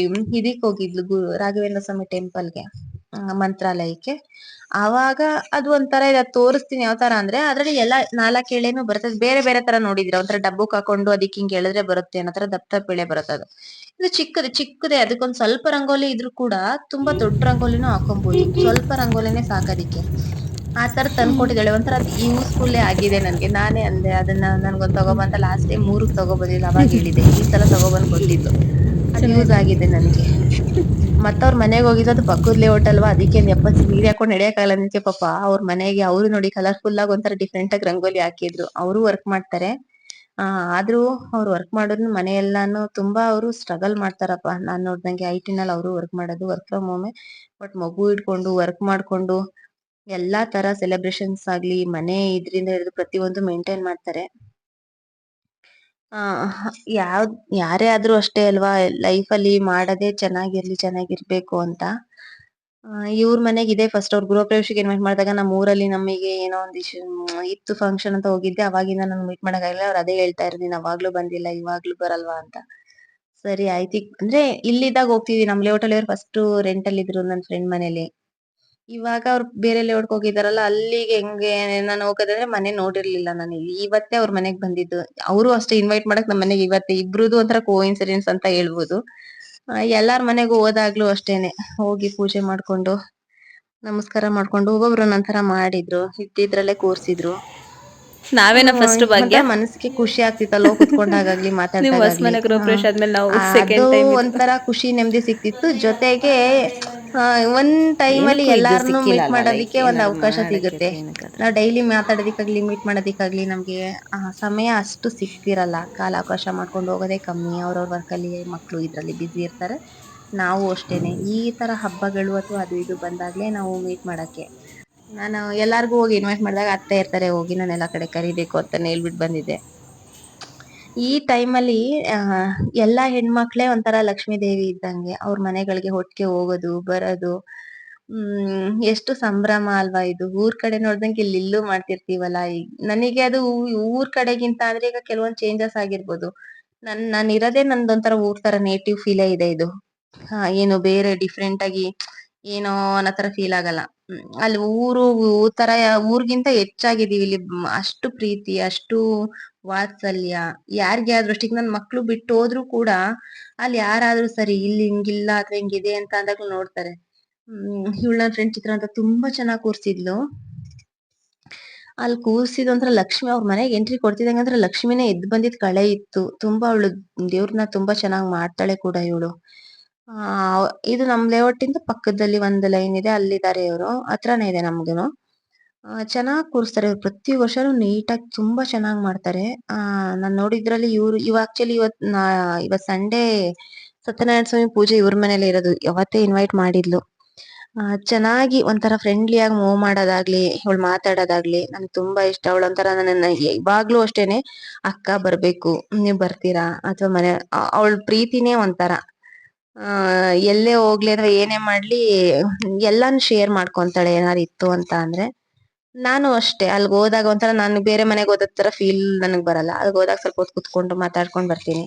ಇದಕ್ ಹೋಗಿದ್ಲು ರಾಘವೇಂದ್ರ ಸ್ವಾಮಿ ಟೆಂಪಲ್ಗೆ, ಮಂತ್ರಾಲಯಕ್ಕೆ. ಆವಾಗ ಅದು ಒಂಥರ ಇದೆ, ತೋರಿಸ್ತೀನಿ ಯಾವ ತರ ಅಂದ್ರೆ ಅದ್ರಲ್ಲಿ ಎಲ್ಲಾ 4 ಎಳೆನೂ ಬರ್ತದೆ. ಬೇರೆ ಬೇರೆ ತರ ನೋಡಿದಿರ, ಒಂಥರ ಡಬ್ಬಕ್ ಹಾಕೊಂಡು ಅದಕ್ಕೆ ಹಿಂಗ್ ಎಳೆದ್ರೆ ಬರುತ್ತೆ ಅನ್ನೋ ತರ ದಪ್ಪ ದಪ್ಪ ಎಳೆ ಬರುತ್ತೆ ಅದು. ಇದು ಚಿಕ್ಕದೆ ಅದಕ್ಕೊಂದ್ ಸ್ವಲ್ಪ ರಂಗೋಲಿ ಇದ್ರು ಕೂಡ ತುಂಬಾ ದೊಡ್ಡ ರಂಗೋಲಿನೂ ಹಾಕೊಬಹುದು. ಸ್ವಲ್ಪ ರಂಗೋಲಿನೇ ಸಾಕದಿಕ್ಕೆ. ಆ ತರ ತಂದ್ಕೊಟ್ಟಿದ್ದಾಳೆ. ಒಂಥರ ಅದು ಯೂಸ್ಫುಲ್ಲೇ ಆಗಿದೆ ನನ್ಗೆ. ನಾನೇ ಅಂದೆ ಅದನ್ನ ನನ್ಗೊಂದ್ ತಗೊಬಂತ ಲಾಸ್ಟ್ ಟೈಮ್ 3ಕ್ ತಗೊಬಂದಿದ್ಲು, ಅವಾಗ ಹೇಳಿದೆ. ಈ ಸಲ ತಗೊಬಂದ್ ಕೊಟ್ಟಿದ್ಲು. ಅದ್ ಯೂಸ್ ಆಗಿದೆ ನನಗೆ. ಅವ್ರ ಮನೆಗೆ ಹೋಗಿದ್ದು, ಅದು ಪಕ್ಕದ ಲೇಔಟ್ ಅಲ್ವಾ, ಅದಕ್ಕೆ ಎಪ್ಪತ್ ಸೀರೆ ಹಾಕೊಂಡ್ ನಡೆಯಕ್ಕಾಗಲ್ಲ ಅದಕ್ಕೆ. ಪಾಪ ಅವ್ರ ಮನೆಗೆ ಅವ್ರು ನೋಡಿ ಕಲರ್ಫುಲ್ ಆಗಿ ಒಂಥರ ಡಿಫ್ರೆಂಟ್ ಆಗಿ ರಂಗೋಲಿ ಹಾಕಿದ್ರು. ಅವರು ವರ್ಕ್ ಮಾಡ್ತಾರೆ. ಆದ್ರೂ ಅವ್ರು ವರ್ಕ್ ಮಾಡೋದ್ನ ಮನೆಯೆಲ್ಲಾನು ತುಂಬಾ ಅವರು ಸ್ಟ್ರಗಲ್ ಮಾಡ್ತಾರಪ್ಪ. ನಾನ್ ನೋಡ್ದಂಗೆ IT ನಲ್ಲಿ ಅವರು ವರ್ಕ್ ಮಾಡೋದು, ವರ್ಕ್ ಫ್ರಮ್ ಹೋಮ್. ಬಟ್ ಮಗು ಇಟ್ಕೊಂಡು ವರ್ಕ್ ಮಾಡ್ಕೊಂಡು ಎಲ್ಲಾ ತರ ಸೆಲೆಬ್ರೇಷನ್ಸ್ ಆಗ್ಲಿ, ಮನೆ ಇದ್ರಿಂದ ಹಿಡಿದು ಪ್ರತಿಯೊಂದು ಮೇಂಟೈನ್ ಮಾಡ್ತಾರೆ. ಆ ಯಾರೇ ಆದ್ರೂ ಅಷ್ಟೇ ಅಲ್ವಾ, ಲೈಫ್ ಅಲ್ಲಿ ಮಾಡದೇ ಚೆನ್ನಾಗಿರ್ಬೇಕು ಅಂತ. ಇವ್ರ ಮನೆಗೆ ಇದೇ ಫಸ್ಟ್. ಅವ್ರ ಗೃಹ ಪ್ರವೇಶಕ್ಕೆ ಇನ್ವೈಟ್ ಮಾಡಿದಾಗ ನಮ್ಮ ಊರಲ್ಲಿ ನಮಗೆ ಏನೋ ಒಂದ್ ಇತ್ತು ಫಂಕ್ಷನ್ ಅಂತ ಹೋಗಿದ್ದೆ. ಅವಾಗಿಂದ ನಾನು ಮೀಟ್ ಮಾಡಕ್ಕಾಗಿಲ್ಲ. ಅವ್ರು ಅದೇ ಹೇಳ್ತಾ ಇದ್ರು, ನೀನ್ ಅವಾಗ್ಲೂ ಬಂದಿಲ್ಲ, ಇವಾಗ್ಲೂ ಬರಲ್ವಾ ಅಂತ. ಸರಿ ಆಯ್ತು. ಅಂದ್ರೆ ಇಲ್ಲಿದ್ದಾಗ ಹೋಗ್ತಿದ್ವಿ. ನಮ್ ಲೇಔಟ್ ಅಲ್ಲಿ ಫಸ್ಟ್ ರೆಂಟ್ ಅಲ್ಲಿ ಇದ್ರು ನನ್ ಫ್ರೆಂಡ್ ಮನೇಲಿ. ಇವಾಗ ಅವ್ರು ಬೇರೆ ಲೇಔಟ್ಗೆ ಹೋಗಿದಾರಲ್ಲ, ಅಲ್ಲಿಗೆ ಹೆಂಗೆ ನಾನು ಹೋಗೋದಂದ್ರೆ ಮನೆ ನೋಡಿರ್ಲಿಲ್ಲ ನಾನು. ಇವತ್ತೇ ಅವ್ರ ಮನೆಗ್ ಬಂದಿದ್ದು. ಅವರು ಅಷ್ಟೇ ಇನ್ವೈಟ್ ಮಾಡಕ್ ನಮ್ ಮನೆಗೆ ಇವತ್ತೇ. ಇಬ್ರುದು ಒಂಥರ ಕೋಇನ್ಸಿಡೆನ್ಸ್ ಅಂತ ಹೇಳ್ಬೋದು. ಎಲ್ಲಾರ್ ಮನೆಗೂ ಹೋದಾಗ್ಲೂ ಅಷ್ಟೇನೆ, ಹೋಗಿ ಪೂಜೆ ಮಾಡ್ಕೊಂಡು ನಮಸ್ಕಾರ ಮಾಡ್ಕೊಂಡು ಒಬ್ಬೊಬ್ರು ಒಂದೊಂದ್ ತರ ಮಾಡಿದ್ರು. ಇದ್ದಿದ್ರಲ್ಲೇ ಕೂರ್ಸಿದ್ರು. ನಾವೇನ ಫಸ್ಟ್ ಭಾಗ್ಯ. ಒಂಥರ ಮನಸ್ಸಿಗೆ ಖುಷಿ ಆಗ್ತಿತ್ತು ಅಲ್ಲಿ ಹೋಗಿ ಕುತ್ಕೊಂಡಾಗ್ಲಿ, ನೀವು ಹೊಸ ಮಾತಾಡ್ದಾಗ್ಲಿ. ಮನೆ ಗೃಹ ಪ್ರವೇಶ ಆದ್ಮೇಲೆ ನಾವು ಅದು ಸೆಕೆಂಡ್ ಟೈಮ್ ಇದು. ಒಂಥರ ಖುಷಿ ನೆಮ್ಮದಿ ಸಿಕ್ತಿತ್ತು. ಜೊತೆಗೆ ಒಂದ್ ಟೈಮ್ ಅಲ್ಲಿ ಏನಕ್ಕೂ ಇದು ಎಲ್ಲಾರನು ಸಿಕ್ಕಿಲ್ಲ ಮೀಟ್ ಅಲ್ವಾ, ಲೈಕ್ ಮಾಡೋದಿಕ್ಕೆ ಒಂದ್ ಏನಾರು ಅವಕಾಶ ಮಾಡಕ್ಕೆ ಸಿಗುತ್ತೆ. ಏನಕ್ಕಾದ್ರೆ. ನಾವ್ ಡೈಲಿ ಮಾತಾಡೋದಿಕ್ಕಾಗ್ಲಿ, ಮೀಟ್ ಮಾಡೋದಿಕ್ಕಾಗ್ಲಿ ನಮ್ಗೆ ಸಮಯ ಅಷ್ಟು ಸಿಕ್ತಿರಲ್ಲ. ಕಾಲಾವಕಾಶ ಮಾಡ್ಕೊಂಡು ಹೋಗೋದೇ ಕಮ್ಮಿ. ಅವ್ರವ್ರ ವರ್ಕಲ್ಲಿ ಮಕ್ಳು ಇದ್ರಲ್ಲಿ ಬ್ಯುಸಿ ಇರ್ತಾರೆ. ನಾವು ಅಷ್ಟೇನೆ. ಈ ತರ ಹಬ್ಬಗಳು ಅಥವಾ ಅದು ಇದು ಬಂದಾಗ್ಲೇ ನಾವು ಮೀಟ್ ಮಾಡಕ್ಕೆ. ನಾನು ಎಲ್ಲಾರ್ಗು ಹೋಗಿ ಇನ್ವೈಟ್ ಮಾಡಿದಾಗ ಅತ್ತೆ ಇರ್ತಾರೆ, ಹೋಗಿ ನಾನು ಎಲ್ಲಾ ಕಡೆ ಕರಿಬೇಕು ಅಂತಾನೆ ಹೇಳ್ಬಿಟ್ಟು ಬಂದಿದ್ದೆ. ಈ ಟೈಮಲ್ಲಿ ಎಲ್ಲಾ ಹೆಣ್ಮಕ್ಳೇ ಒಂಥರ ಲಕ್ಷ್ಮೀ ದೇವಿ ಇದ್ದಂಗೆ. ಅವ್ರ ಮನೆಗಳಿಗೆ ಒಟ್ಟಿಗೆ ಹೋಗೋದು ಬರೋದು. ಎಷ್ಟು ಸಂಭ್ರಮ ಅಲ್ವಾ ಇದು. ಊರ್ ಕಡೆ ನೋಡ್ದಂಗೆ ಇಲ್ಲೂ ಮಾಡ್ತಿರ್ತೀವಲ್ಲ. ನನಗೆ ಅದು ಊರ್ ಕಡೆಗಿಂತ ಅಂದ್ರೆ ಈಗ ಕೆಲವೊಂದ್ ಚೇಂಜಸ್ ಆಗಿರ್ಬೋದು. ನಾನ್ ಇರೋದೇ ನಂದೊಂಥರ ಊರ್ ತರ ನೇಟಿವ್ ಫೀಲೇ ಇದೆ ಇದು. ಏನು ಬೇರೆ ಡಿಫ್ರೆಂಟ್ ಆಗಿ ಏನೋ ಅನ್ನೋ ತರ ಫೀಲ್ ಆಗಲ್ಲ. ಅಲ್ಲಿ ಊರ್ ತರ ಊರ್ಗಿಂತ ಹೆಚ್ಚಾಗಿದೀವಿ ಇಲ್ಲಿ. ಅಷ್ಟು ಪ್ರೀತಿ, ಅಷ್ಟು ವಾತ್ಸಲ್ಯ. ಯಾರ್ಗೆ ಆದ್ರೂ ಅಷ್ಟೇ. ಈಗ ನನ್ ಮಕ್ಳು ಬಿಟ್ಟು ಹೋದ್ರು ಕೂಡ ಅಲ್ಲಿ ಯಾರಾದ್ರೂ ಸರಿ, ಇಲ್ಲಿ ಹಿಂಗಿಲ್ಲ ಅಥವಾ ಹಿಂಗಿದೆ ಅಂತ ಅಂದಾಗ ನೋಡ್ತಾರೆ. ಇವಳ ನನ್ ಫ್ರೆಂಡ್ ಚಿತ್ರ ಅಂತ ತುಂಬಾ ಚೆನ್ನಾಗ್ ಕೂರ್ಸಿದ್ಲು. ಅಲ್ಲಿ ಕೂರ್ಸಿದ್ ಒಂಥರ ಲಕ್ಷ್ಮಿ. ಅವ್ರ ಮನೆಗೆ ಎಂಟ್ರಿ ಕೊಡ್ತಿದಂಗ ಅಂದ್ರೆ ಲಕ್ಷ್ಮಿನೇ ಎದ್ದು ಬಂದಿದ್ ಕಳೆ ಇತ್ತು. ತುಂಬಾ ಅವಳು ದೇವ್ರನ್ನ ತುಂಬಾ ಚೆನ್ನಾಗ್ ಮಾಡ್ತಾಳೆ ಕೂಡ ಇವಳು. ಇದು ನಮ್ ಲೇಔಟಿಂದ ಪಕ್ಕದಲ್ಲಿ ಒಂದ್ ಲೈನ್ ಇದೆ, ಅಲ್ಲಿದ್ದಾರೆ ಇವ್ರು. ಹತ್ರನೇ ಇದೆ ನಮ್ಗುನು. ಚೆನ್ನಾಗ್ ಕೂರಿಸ್ತಾರೆ ಇವ್ರು. ಪ್ರತಿ ವರ್ಷನೂ ನೀಟಾಗಿ ತುಂಬಾ ಚೆನ್ನಾಗ್ ಮಾಡ್ತಾರೆ. ನಾನ್ ನೋಡಿದ್ರಲ್ಲಿ ಇವ್ ಆಕ್ಚುಲಿ ಇವತ್ ಸಂಡೇ ಸತ್ಯನಾರಾಯಣ ಸ್ವಾಮಿ ಪೂಜೆ ಇವ್ರ ಮನೇಲೆ ಇರೋದು. ಅವತ್ತೇ ಇನ್ವೈಟ್ ಮಾಡಿದ್ಲು. ಚೆನ್ನಾಗಿ ಒಂಥರ ಫ್ರೆಂಡ್ಲಿ ಆಗಿ ಮೂವ್ ಮಾಡೋದಾಗ್ಲಿ, ಇವಳು ಮಾತಾಡೋದಾಗ್ಲಿ ನನ್ಗೆ ತುಂಬಾ ಇಷ್ಟ. ಅವಳೊಂಥರ ನನ್ನ ಇವಾಗ್ಲೂ ಅಷ್ಟೇನೆ, ಅಕ್ಕ ಬರ್ಬೇಕು, ನೀವ್ ಬರ್ತೀರಾ ಅಥವಾ ಅವಳ ಪ್ರೀತಿನೇ ಒಂಥರ. ಎಲ್ಲೇ ಹೋಗ್ಲಿ ಅಥವಾ ಏನೇ ಮಾಡ್ಲಿ ಎಲ್ಲಾನು ಶೇರ್ ಮಾಡ್ಕೊಂತಾಳೆ ಏನಾರು ಇತ್ತು ಅಂತ ಅಂದ್ರೆ. ನಾನು ಅಷ್ಟೇ ಅಲ್ಗ್ ಹೋದಾಗ ಒಂಥರ, ನಾನು ಬೇರೆ ಮನೆಗೆ ಹೋದ ತರ ಫೀಲ್ ನನಗ್ ಬರಲ್ಲ. ಅಲ್ಗ್ ಹೋದಾಗ ಸ್ವಲ್ಪ ಹೊತ್ತು ಕುತ್ಕೊಂಡು ಮಾತಾಡ್ಕೊಂಡ್ ಬರ್ತೀನಿ.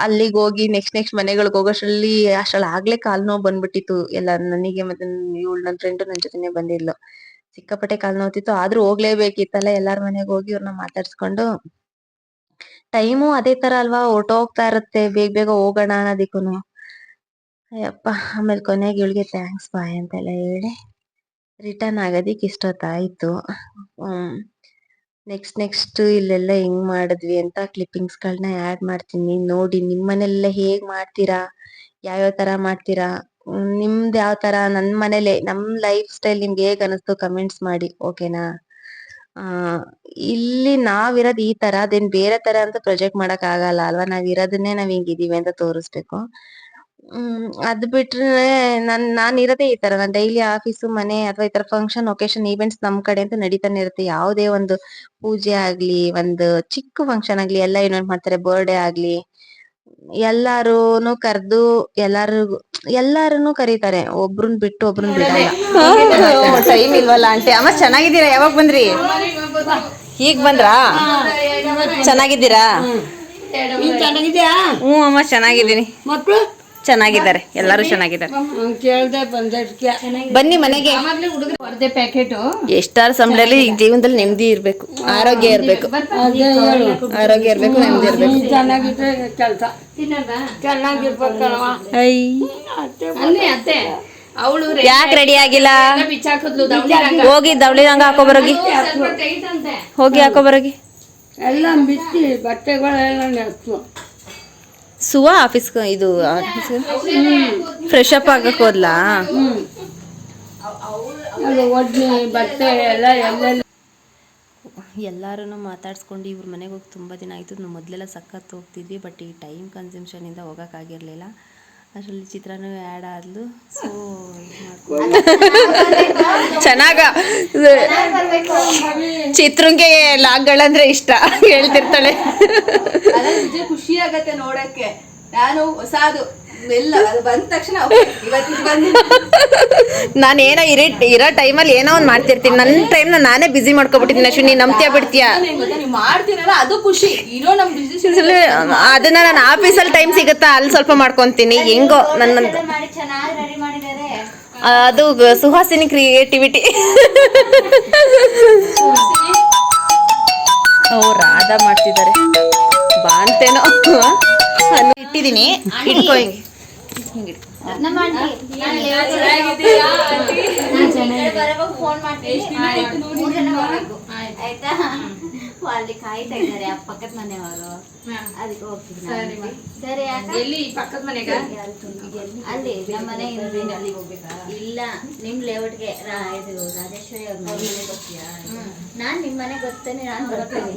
ಅಲ್ಲಿಗ್ ಹೋಗಿ ನೆಕ್ಸ್ಟ್ ಮನೆಗಳಿಗೆ ಅಷ್ಟ್ರಲ್ಲಿ ಆಗ್ಲೇ ಕಾಲ್ ನೋವು ಬಂದ್ಬಿಟ್ಟಿತ್ತು ಎಲ್ಲ ನನಗೆ. ಮತ್ತೆ ಇವಳು ನನ್ ಫ್ರೆಂಡ್ ನನ್ ಜೊತೆನೆ ಬಂದಿದ್ಲು. ಸಿಕ್ಕಾಪಟ್ಟೆ ಕಾಲ್ ನೋವ್ತಿತ್ತು. ಆದ್ರೂ ಹೋಗ್ಲೇಬೇಕಿತ್ತಲ್ಲ. ಎಲ್ಲಾರ್ ಮನೆಗ್ ಹೋಗಿ ಇವ್ರನ್ನ ಮಾತಾಡ್ಸ್ಕೊಂಡು, ಟೈಮು ಅದೇ ತರ ಅಲ್ವಾ, ಹೊರ್ಟೋಗ್ತಾ ಇರತ್ತೆ ಬೇಗ ಬೇಗ ಹೋಗೋಣ ಅನ್ನೋದಿಕ್ಕೂನು. ಅಯ್ಯಪ್ಪ. ಆಮೇಲೆ ಕೊನೆಗೆ ಇವಳಿಗೆ ಥ್ಯಾಂಕ್ಸ್ ಬಾಯ್ ಅಂತೆಲ್ಲ ಹೇಳಿ ರಿಟರ್ನ್ ಆಗೋದಿಕ್ ಇಷ್ಟೊತ್ತಾಯ್ತು. ನೆಕ್ಸ್ಟ್ ಇಲ್ಲೆಲ್ಲ ಹೆಂಗ್ ಮಾಡಿದ್ವಿ ಅಂತ ಕ್ಲಿಪ್ಪಿಂಗ್ಸ್ ಗಳನ್ನ ಆಡ್ ಮಾಡ್ತೀನಿ ನೋಡಿ. ನಿಮ್ಮನೆಲ್ಲ ಹೇಗ್ ಮಾಡ್ತೀರಾ, ಯಾವ್ಯಾವ ತರ ಮಾಡ್ತೀರಾ, ನಿಮ್ದ್ ಯಾವ ತರ, ನನ್ ಮನೇಲೆ ನಮ್ ಲೈಫ್ ಸ್ಟೈಲ್ ನಿಮ್ಗೆ ಹೇಗ್ ಅನಿಸ್ತು ಕಮೆಂಟ್ಸ್ ಮಾಡಿ, ಓಕೆನಾ. ಇಲ್ಲಿ ನಾವಿರೋದ್ ಈ ತರ, ಅದೇನ್ ಬೇರೆ ತರ ಅಂತ ಪ್ರೊಜೆಕ್ಟ್ ಮಾಡಕ್ ಆಗಲ್ಲ ಅಲ್ವಾ. ನಾವ್ ಇರೋದನ್ನೇ ನಾವ್ ಹಿಂಗಿದೀವಿ ಅಂತ ತೋರಿಸ್ಬೇಕು. ಅದು ಬಿಟ್ರೆ ನಾನು ಇರೋದೇ ಈ ತರ. ನಾನು ಡೈಲಿ ಆಫೀಸು, ಮನೆ ಅಥವಾ ಈ ತರ ಫಂಕ್ಷನ್, ಒಕೇಶನ್, ಈವೆಂಟ್ಸ್ ನಮ್ ಕಡೆ ಅಂತ ನಡೀತಾನೆ ಇರುತ್ತೆ. ಯಾವುದೇ ಒಂದು ಪೂಜೆ ಆಗ್ಲಿ, ಒಂದು ಚಿಕ್ಕ ಫಂಕ್ಷನ್ ಆಗ್ಲಿ, ಎಲ್ಲ ಇನ್ವೈಟ್ ಮಾಡ್ತಾರೆ. ಬರ್ಡೇ ಆಗ್ಲಿ, ಎಲ್ಲಾರುನು ಕರ್ದು ಎಲ್ಲಾರನು ಕರೀತಾರೆ. ಒಬ್ರನ್ ಬಿಟ್ಟು ಒಬ್ರನ್ ಬಿಡಲ್ಲ. ಟೈಮ್ ಇಲ್ವಲ್ಲ ಆಂಟಿ. ಅಮ್ಮ ಚೆನ್ನಾಗಿದ್ದೀರಾ? ಯಾವಾಗ ಬಂದ್ರಿ? ಈಗ ಬಂದ್ರಾ? ಚೆನ್ನಾಗಿದ್ದೀರಾ? ಚೆನ್ನಾಗಿದ್ಯಾ? ಹ್ಞೂ ಅಮ್ಮ ಚೆನ್ನಾಗಿದ್ದೀನಿ. ಮಕ್ಕಳು ಚೆನ್ನಾಗಿದ್ದಾರೆ, ಎಲ್ಲರೂ ಚೆನ್ನಾಗಿದ್ದಾರೆ. ಕೇಳ್ದೆ ಬಂದಕ್ಕೆ ಬನ್ನಿ ಮನೆಗೆ. ಹೊರದೆ ಪ್ಯಾಕೆಟು ಎಷ್ಟಾರು ಸಂಬಳದಲ್ಲಿ ಈ ಜೀವನದಲ್ಲಿ ನೆಮ್ಮದಿ ಇರ್ಬೇಕು, ಆರೋಗ್ಯ ಇರ್ಬೇಕು. ಆರೋಗ್ಯ ಇರ್ಬೇಕು, ನೆಮ್ಮದಿ ಇರ್ಬೇಕು. ಚೆನ್ನಾಗಿದ್ರೆ ಕೆಲಸ ಚೆನ್ನಾಗಿರ್ಬೇಕಲ್ವಾ? ಅತ್ತೆ ಅವಳು ಯಾಕೆ ರೆಡಿ ಆಗಿಲ್ಲ? ಬಿಚ್ಚಾಕದ್ಲು ಹೋಗಿ ದವಳಿ ಹಂಗ ಹಾಕೋ ಬರೋಗಿ, ಹೋಗಿ ಹಾಕೋ ಬರೋಗಿ. ಎಲ್ಲ ಬಿಚ್ಚಿ ಬಟ್ಟೆಗಳೆಲ್ಲ ನೆಕ್ತು. ಸುವಾ ಆಫೀಸ್ ಇದು ಫ್ರೆಶ್ ಅಪ್ ಆಗಕ್ಕೆ ಹೋದ್ಲಾ? ಒಡ್ನಿ ಬಟ್ಟೆ ಎಲ್ಲ ಎಲ್ಲರೂ ಮಾತಾಡ್ಸ್ಕೊಂಡು ಇವ್ರ ಮನೆಗೆ ಹೋಗಿ ತುಂಬ ದಿನ ಆಯಿತು. ನಾವು ಮೊದಲೆಲ್ಲ ಸಖತ್ ಹೋಗ್ತಿದ್ವಿ, ಬಟ್ ಈ ಟೈಮ್ ಕನ್ಸಂಪ್ಷನಿಂದ ಹೋಗೋಕ್ಕಾಗಿರಲಿಲ್ಲ. ಅಷ್ಟರಲ್ಲಿ ಚಿತ್ರಾನು ಆ್ಯಡ್ ಆದ್ಲು. ಸೊ ಚೆನ್ನಾಗ ಚಿತ್ರಂಗೆ ಲಾಗ್ಗಳಂದ್ರೆ ಇಷ್ಟ ಹೇಳ್ತಿರ್ತಾಳೆ. ಖುಷಿ ಆಗತ್ತೆ ನೋಡಕ್ಕೆ. ನಾನು ಹೊಸದು ಎಲ್ಲ ಅದು ಬಂದ ತಕ್ಷಣ ನಾನೇನೋ ಇರೋ ಟೈಮಲ್ಲಿ ಏನೋ ಒಂದು ಮಾಡ್ತಿರ್ತೀನಿ. ನನ್ನ ಟೈಮ್ನ ನಾನೇ ಬಿಸಿ ಮಾಡ್ಕೊಬಿಟ್ಟಿದ್ದೀನಿ. ಅಶ್ವಿನಿ ನಂಬ್ತೀಯ ಬಿಡ್ತೀಯಾ? ನೀವು ಮಾಡ್ತೀರಲ್ಲ ಅದು ಖುಷಿ. ಇರೋ ನಮ್ ಬಿಸ್ನೆಸ್ ಅದನ್ನ ನಾನು ಆಫೀಸಲ್ಲಿ ಟೈಮ್ ಸಿಗುತ್ತಾ ಅಲ್ಲಿ ಸ್ವಲ್ಪ ಮಾಡ್ಕೊಂತೀನಿ. ಹೆಂಗೋ ನನ್ನ ಅದು ಸುಹಾಸಿನಿ ಕ್ರಿಯೇಟಿವಿಟಿ. ಓ ರಾಧಾ ಮಾಡ್ತಿದ್ದಾರೆ ಬಾ ಅಂತೇನೋ ಇಟ್ಟಿದ್ದೀನಿ. ಇಟ್ಕೋ ಹಿಂಗೆ ಹಿಂಗೆ ಫೋನ್ ಮಾಡ್ತೀನಿ. ಆಯ್ತಾ? ಅಲ್ಲಿ ಕಾಯ್ತಾ ಇದ್ದಾರೆ ಆ ಪಕ್ಕದ ಮನೆಯವರು. ಅದಕ್ಕೆ ಹೋಗ್ತೀನಿ. ಸರಿ ಎಲ್ಲಿ ಪಕ್ಕದ ಮನೆಗ? ಅಲ್ಲಿ ನಮ್ಮ ಮನೆ ಇಲ್ಲ, ನಿಮ್ ಲೇಔಟ್ಗೆ ಇದು ರಾಜೇಶ್ವರಿ ಅವ್ರ ಮನೆಗೆ ಬರ್ತೀಯಾ? ನಾನ್ ನಿಮ್ ಮನೆಗೆ ಬರ್ತೇನೆ. ನಾನು ಬರ್ತೀನಿ.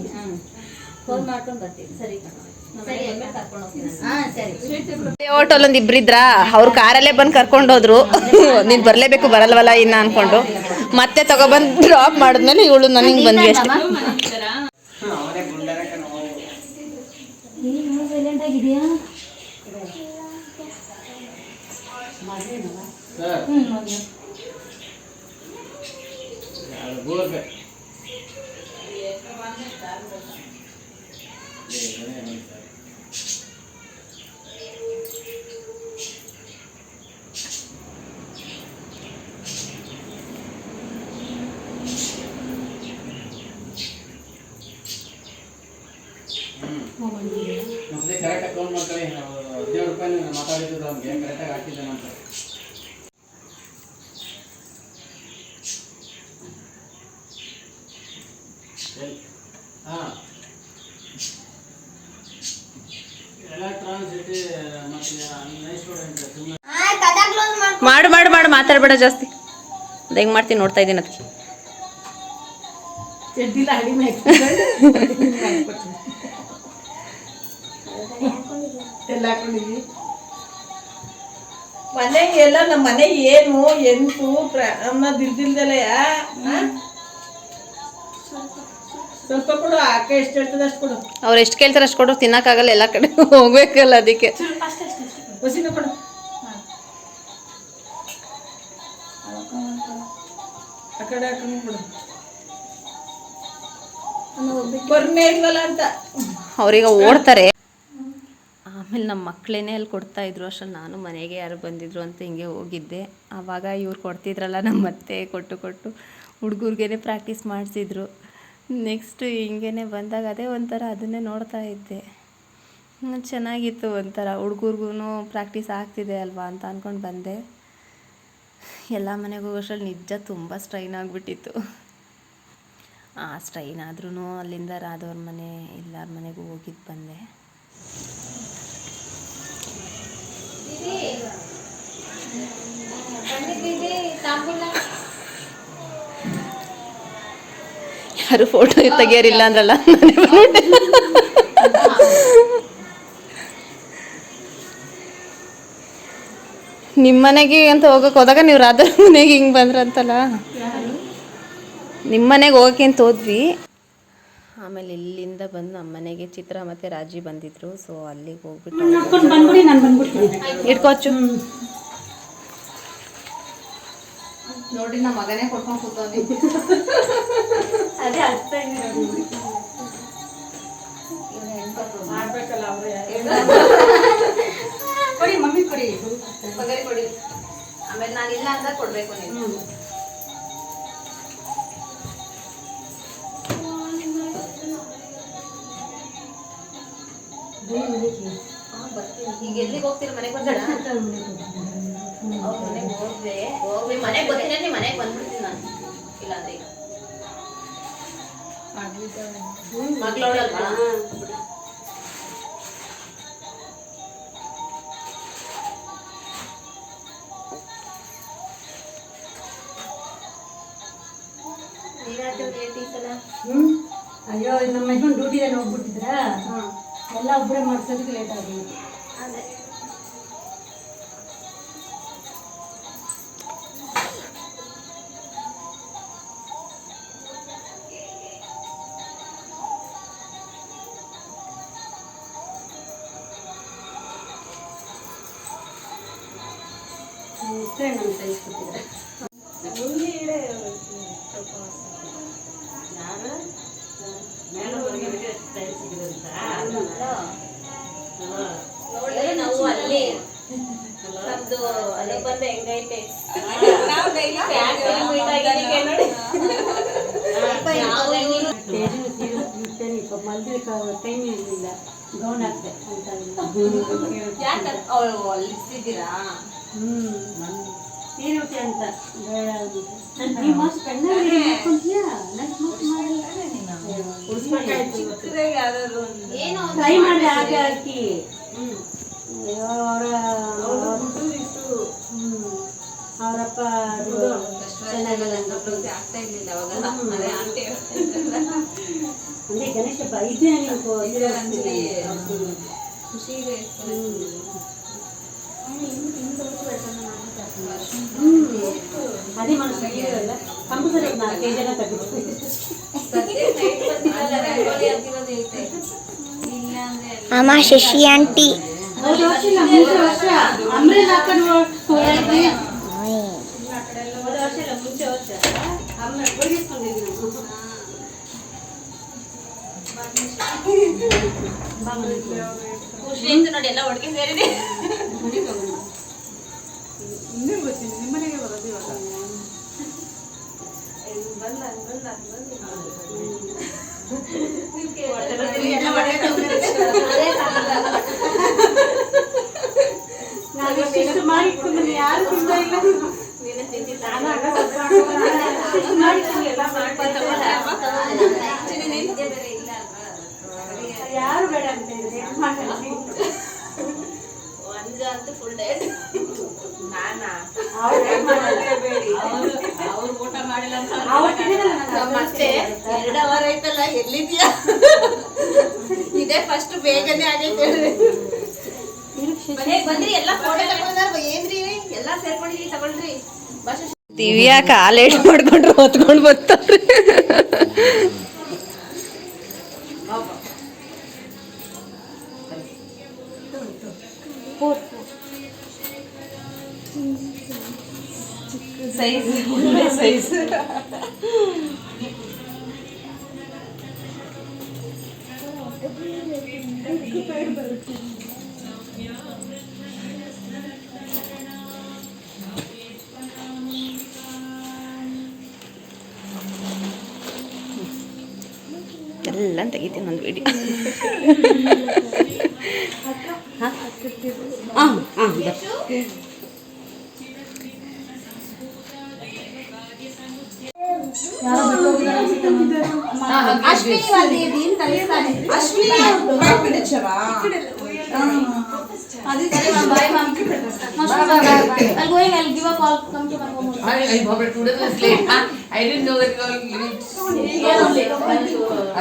ಫೋನ್ ಮಾಡ್ಕೊಂಡು ಬರ್ತೀನಿ. ಸರಿ ಸರಿ ಕರ್ಕೊಂಡು ಹೋಗ್ತೀನಿ. ಹಾ ಸರಿ. ಹೋಟೆಲ್ ಒಂದ್ ಇಬ್ರಿದ್ರಾ, ಅವ್ರು ಕಾರಲ್ಲೇ ಬಂದು ಕರ್ಕೊಂಡೋದ್ರು. ನೀನ್ ಬರ್ಲೇಬೇಕು ಬರಲ್ವಲ್ಲ ಇನ್ನ ಅನ್ಕೊಂಡು ಮತ್ತೆ ತಗೊಬಂದ್ ಡ್ರಾಪ್ ಮಾಡಿದ್ಮೇಲೆ ಇವಳು ನನಗೆ ಬಂದ್ವಿ ಅಷ್ಟೇ. ಕರೆಕ್ಟಾಗಿ ಕೌಂಟ್ ಮಾಡ್ಕೊಳ್ಳಿ. 15 ರೂಪಾಯಿ ಮಾತಾಡಿದ್ದು ಅವ್ನಿಗೆ ಕರೆಕ್ಟಾಗಿ ಹಾಕಿದ್ದಾನೆ ಅಂತ. ಹಾಂ ಎಲೆಕ್ಟ್ರಾನಿಕ್ ಸಿಟಿ ಮತ್ತು ಮಾಡು ಮಾಡು ಮಾಡು ಮಾತಾಡ್ಬೇಡ ಜಾಸ್ತಿ. ಅದು ಹೆಂಗೆ ಮಾಡ್ತೀನಿ ನೋಡ್ತಾ ಇದ್ದೀನಿ. ಅದಕ್ಕೆ ಚಡ್ಡಿಲ ಹಡಿ ಎಲ್ಲ ಹಾಕೊಂಡಿದ್ವಿ. ಮನೆಗೆ ಎಲ್ಲ ನಮ್ಮ ಮನೆ ಏನು ಎಂಟು ಅನ್ನೋದಿಲ್ದಿಲ್ದಲ್ಲ. ಸ್ವಲ್ಪ ಕೊಡು. ಅಕ್ಕ ಎಷ್ಟು ಹೇಳ್ತದೆ ಅಷ್ಟು ಕೊಡು. ಅವ್ರು ಎಷ್ಟು ಕೇಳ್ತಾರೆ ಅಷ್ಟು ಕೊಡು. ತಿನ್ನಕ್ಕಾಗಲ್ಲ, ಎಲ್ಲ ಕಡೆ ಹೋಗ್ಬೇಕಲ್ಲ ಅದಕ್ಕೆ. ಹೊಸಿನ ಕೊಡು. ಆ ಕಡೆ ಹಾಕೊಂಡು ಕೊಡು. ಬರ್ನೇ ಇಲ್ವಲ್ಲ ಅಂತ ಅವ್ರೀಗ ಓಡ್ತಾರೆ. ಆಮೇಲೆ ನಮ್ಮ ಮಕ್ಕಳೇನೆ ಅಲ್ಲಿ ಕೊಡ್ತಾಯಿದ್ರು. ಅಷ್ಟರಲ್ಲಿ ನಾನು ಮನೆಗೆ ಯಾರು ಬಂದಿದ್ರು ಅಂತ ಹಿಂಗೆ ಹೋಗಿದ್ದೆ. ಆವಾಗ ಇವ್ರು ಕೊಡ್ತಿದ್ರಲ್ಲ, ನಮ್ಮ ಮತ್ತೆ ಕೊಟ್ಟು ಹುಡುಗರಿಗೇನೆ ಪ್ರಾಕ್ಟೀಸ್ ಮಾಡಿಸಿದ್ರು. ನೆಕ್ಸ್ಟು ಹಿಂಗೇ ಬಂದಾಗ ಅದೇ ಒಂಥರ ಅದನ್ನೇ ನೋಡ್ತಾ ಇದ್ದೆ. ಚೆನ್ನಾಗಿತ್ತು ಒಂಥರ. ಹುಡುಗರಿಗೂ ಪ್ರಾಕ್ಟೀಸ್ ಆಗ್ತಿದೆ ಅಲ್ವಾ ಅಂತ ಅಂದ್ಕೊಂಡು ಬಂದೆ. ಎಲ್ಲ ಮನೆಗೆ ಹೋಗೋಷ್ಟರಲ್ಲಿ ನಿಜ ತುಂಬ ಸ್ಟ್ರೈನ್ ಆಗಿಬಿಟ್ಟಿತ್ತು. ಆ ಸ್ಟ್ರೈನ್ ಆದ್ರೂ ಅಲ್ಲಿಂದ ರಾಧವ್ರ ಮನೆ ಎಲ್ಲರ ಮನೆಗೂ ಹೋಗಿದ್ದು ಬಂದೆ. ಯಾರು ಫೋಟೋ ತೆಗಿಯೋರಿಲ್ಲ ಅಂದ್ರಲ್ಲ, ನಿಮ್ಮ ಮನೆಗೆ ಅಂತ ಹೋಗಕ್ಕೆ ಹೋದಾಗ ನೀವು ರಾಧಾ ಮನೆಗೆ ಹಿಂಗೆ ಬಂದ್ರಂತಲ್ಲ, ನಿಮ್ಮ ಮನೆಗೆ ಹೋಗಕ್ಕೆ ಅಂತ ಹೋದ್ವಿ. ಆಮೇಲೆ ಇಲ್ಲಿಂದ ಬಂದು ನಮ್ಮ ಮನೆಗೆ ಚಿತ್ರ ಮತ್ತು ರಾಜಿ ಬಂದಿದ್ರು. ಸೊ ಅಲ್ಲಿಗೆ ಹೋಗ್ಬಿಟ್ಟು ಇಟ್ಕೋಚು ನೋಡಿ ನಮ್ಮ ಮಗನೇ ಕೊಟ್ಕೊಂಡು ಕೂತವ್ನಿ. ಅದೇ ಅರ್ಥ ಮಾಡ್ಬೇಕಲ್ಲ ಅವ್ರೆ. ಕೊಡಿ ಮಮ್ಮಿ ಕೊಡಿ, ಪಗರಿ ಕೊಡಿ. ಆಮೇಲೆ ನಾನು ಇಲ್ಲ ಅಂತ ಕೊಡ್ಬೇಕು ನೀವು. ಈಗ ಎಲ್ಲಿಗೆ ಹೋಗ್ತೀರಿ? ಮನೆಗೆ ಬರ್ತೀರಾ? ಅವ್ರ ಮನೆಗೆ ಹೋಗ್ವಿ ಮನೆಗೆ ಬರ್ತೀನಿ, ನೀವು ಮನೆಗೆ ಬಂದ್ಬಿಡ್ತೀನಿ ನಾನು. ಇಲ್ಲಾಂದ್ರೆ ಈಗ ಮಗಳವಳಲ್ವಾ? ಅಯ್ಯೋ ನಮ್ಮ ಯಜಮಾನ್ ಡ್ಯೂಟಿಗೆ ಹೋಗ್ಬಿಟ್ಟಿದ್ರ, ಎಲ್ಲ ಒಬ್ಬರೇ ಮಾಡ್ಸೋದಕ್ಕೆ ಲೇಟ್ ಆಗಿ. ನಮ್ಮ ಸೈಜ್ ಕೊಟ್ಟಿದ್ದಾರೆ. ನೋಡಿ ನಾವು ಅಲ್ಲಿ ನಮ್ದು ಅನುಬಂಧ ಹೆಂಗೈತೆ ಮಲ್ದಿ ಟೈಮ್ ಇರಲಿಲ್ಲ, ಗೌನ್ ಹಾಕ್ತೆ ಅಂತ. ಅಲ್ಲಿದ್ದೀರಾ? ಸೀರೆ ಉಟ್ಟಿ ಅಂತ ಬೇಡ ನೀವು ಅಷ್ಟು ಕಣ್ಣಲ್ಲಿ ಹಾಕೊಂತೀಯಾ? ಟ್ರೈ ಮಾಡಿ ಹಾಗೆ ಹಾಕಿ. ಅವರಪ್ಪ ಅಂದ್ರೆ ಗಣೇಶ ಹಬ್ಬ ಇದೇ ಅದೇ ಮನಸ್ಸಿಲ್ಲ ಕಂಪಲ್ಸರಿ 4-5 ಜನ ತೆಗೆದು ಅಮ್ಮ ಶಶಿ ಆಂಟಿ ವರ್ಷ ಅಮ್ರೇಲ್ ಹಾಕೊಂಡು ಮುಂಚೆ ವರ್ಷ ಖುಷಿ ಆಯ್ತು ನೋಡಿ, ಎಲ್ಲ ಒಟ್ಟಿಗೆ ಸೇರಿದೆ. ನಿಮ್ಮನೆಗೆ ಬರೋದು ಇವಾಗ. ಯಾರು ತಿಂದ ಇಲ್ಲ. ಯಾರು ಬೇಡ ಅಂತ ಹೇಳಿದ್ರೆ ಒಂದಂತೂ ಫುಲ್ ಡೇಟ್ ಅವ್ರು ಊಟ ಮಾಡಿಲ್ಲ ಅಂತ ಮತ್ತೆ 2 ಅವರ್ ಆಯ್ತಲ್ಲ, ಎಲ್ಲಿದ್ಯಾ? ಇದೇ ಫಸ್ಟ್ ಬೇಗನೆ ಆಗೈತೆ. ಬಂದ್ರಿ ಎಲ್ಲ ಫೋಟೋ ತಗೊಂಡಾರ ಏನ್ರಿ ಎಲ್ಲ ಸೇರ್ಕೊಂಡಿದ್ರಿ ತಗೊಳ್ರಿ. ದಿವ್ಯಾ ಕಾಲ್ ಏಟ್ ಮಾಡ್ಕೊಂಡ್ರು ಹೊತ್ಕೊಂಡು ಬರ್ತಾವ್ರಿ. ಸೈಜ್ ಸೈಜ್ ಎಲ್ಲ ತೆಗಿತೀನಿ ಒಂದು ವಿಡಿಯೋ. ಅಶ್ವಿನಿ వాళ్ళు దీని తలిస్తాను అశ్విని పెట్టించావా? అది సరే మా బాయ్ మామ్కి పెట్టేస్తాను. I'll go and I'll give a call, come to my home. I Bobby 2 days late. I didn't know that you all lived.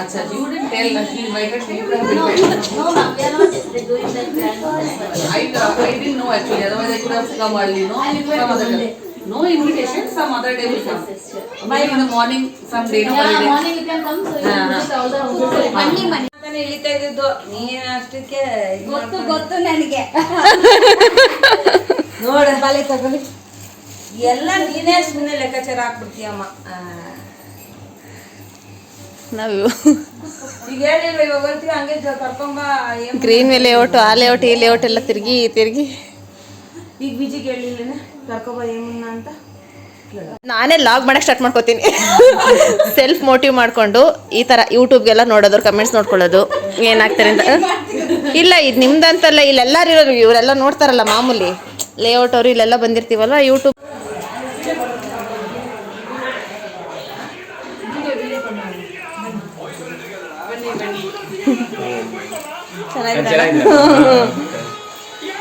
Acha, you didn't tell that he invited me. You would have invited me. No, ma'am, we are not doing that grand festival. I didn't know actually. Otherwise, I could have come early. No, some other day. No invitation. Some other day will come. Maybe in the morning, some day. No Yeah, holiday. morning you can come, so you visit all the houses. Money. ಇಳಿತಾಗಿದ್ದು ನೀನ್ ಅಷ್ಟಕ್ಕೆ ಗೊತ್ತು ನನಗೆ. ನೋಡ ಬಾಲೆ ತಗೊಳ್ಳಿ ಎಲ್ಲ ನೀನೇ ಸುಮ್ಮನೆ ಲೆಕ್ಕಾಚಾರ ಹಾಕ್ಬಿಡ್ತೀಯಮ್ಮ. ನಾವು ಈಗ ಹೇಳಿಲ್ವ ಇವಾಗ ಬರ್ತೀವಿ ಹಂಗೆ ಕರ್ಕೊಂಬ. ಗ್ರೀನ್ ವೇ ಲೇಔಟ್, ಆ ಲೇಔಟ್, ಈ ಲೇಔಟ್ ಎಲ್ಲ ತಿರುಗಿ ಈಗ ಬಿಜಿಗೆ ಹೇಳಿಲ್ಲ ಕರ್ಕೊಂಬ ಏಮನ್ನ ಅಂತ ನಾನೇ ಲಾಗ್ ಮಾಡಕ್ಕೆ ಸ್ಟಾರ್ಟ್ ಮಾಡ್ಕೋತೀನಿ. ಸೆಲ್ಫ್ ಮೋಟಿವ್ ಮಾಡಿಕೊಂಡು ಈ ಥರ ಯೂಟ್ಯೂಬ್ಗೆಲ್ಲ ನೋಡೋದು, ಕಮೆಂಟ್ಸ್ ನೋಡ್ಕೊಳ್ಳೋದು ಏನಾಗ್ತಾರೆ ಅಂತ. ಇಲ್ಲ ಇದು ನಿಮ್ದಂತಲ್ಲ, ಇಲ್ಲೆಲ್ಲರೂ ಇರೋರು, ಇವರೆಲ್ಲ ನೋಡ್ತಾರಲ್ಲ ಮಾಮೂಲಿ ಲೇಔಟ್ ಅವರು ಇಲ್ಲೆಲ್ಲ ಬಂದಿರ್ತೀವಲ್ವ ಯೂಟ್ಯೂಬ್.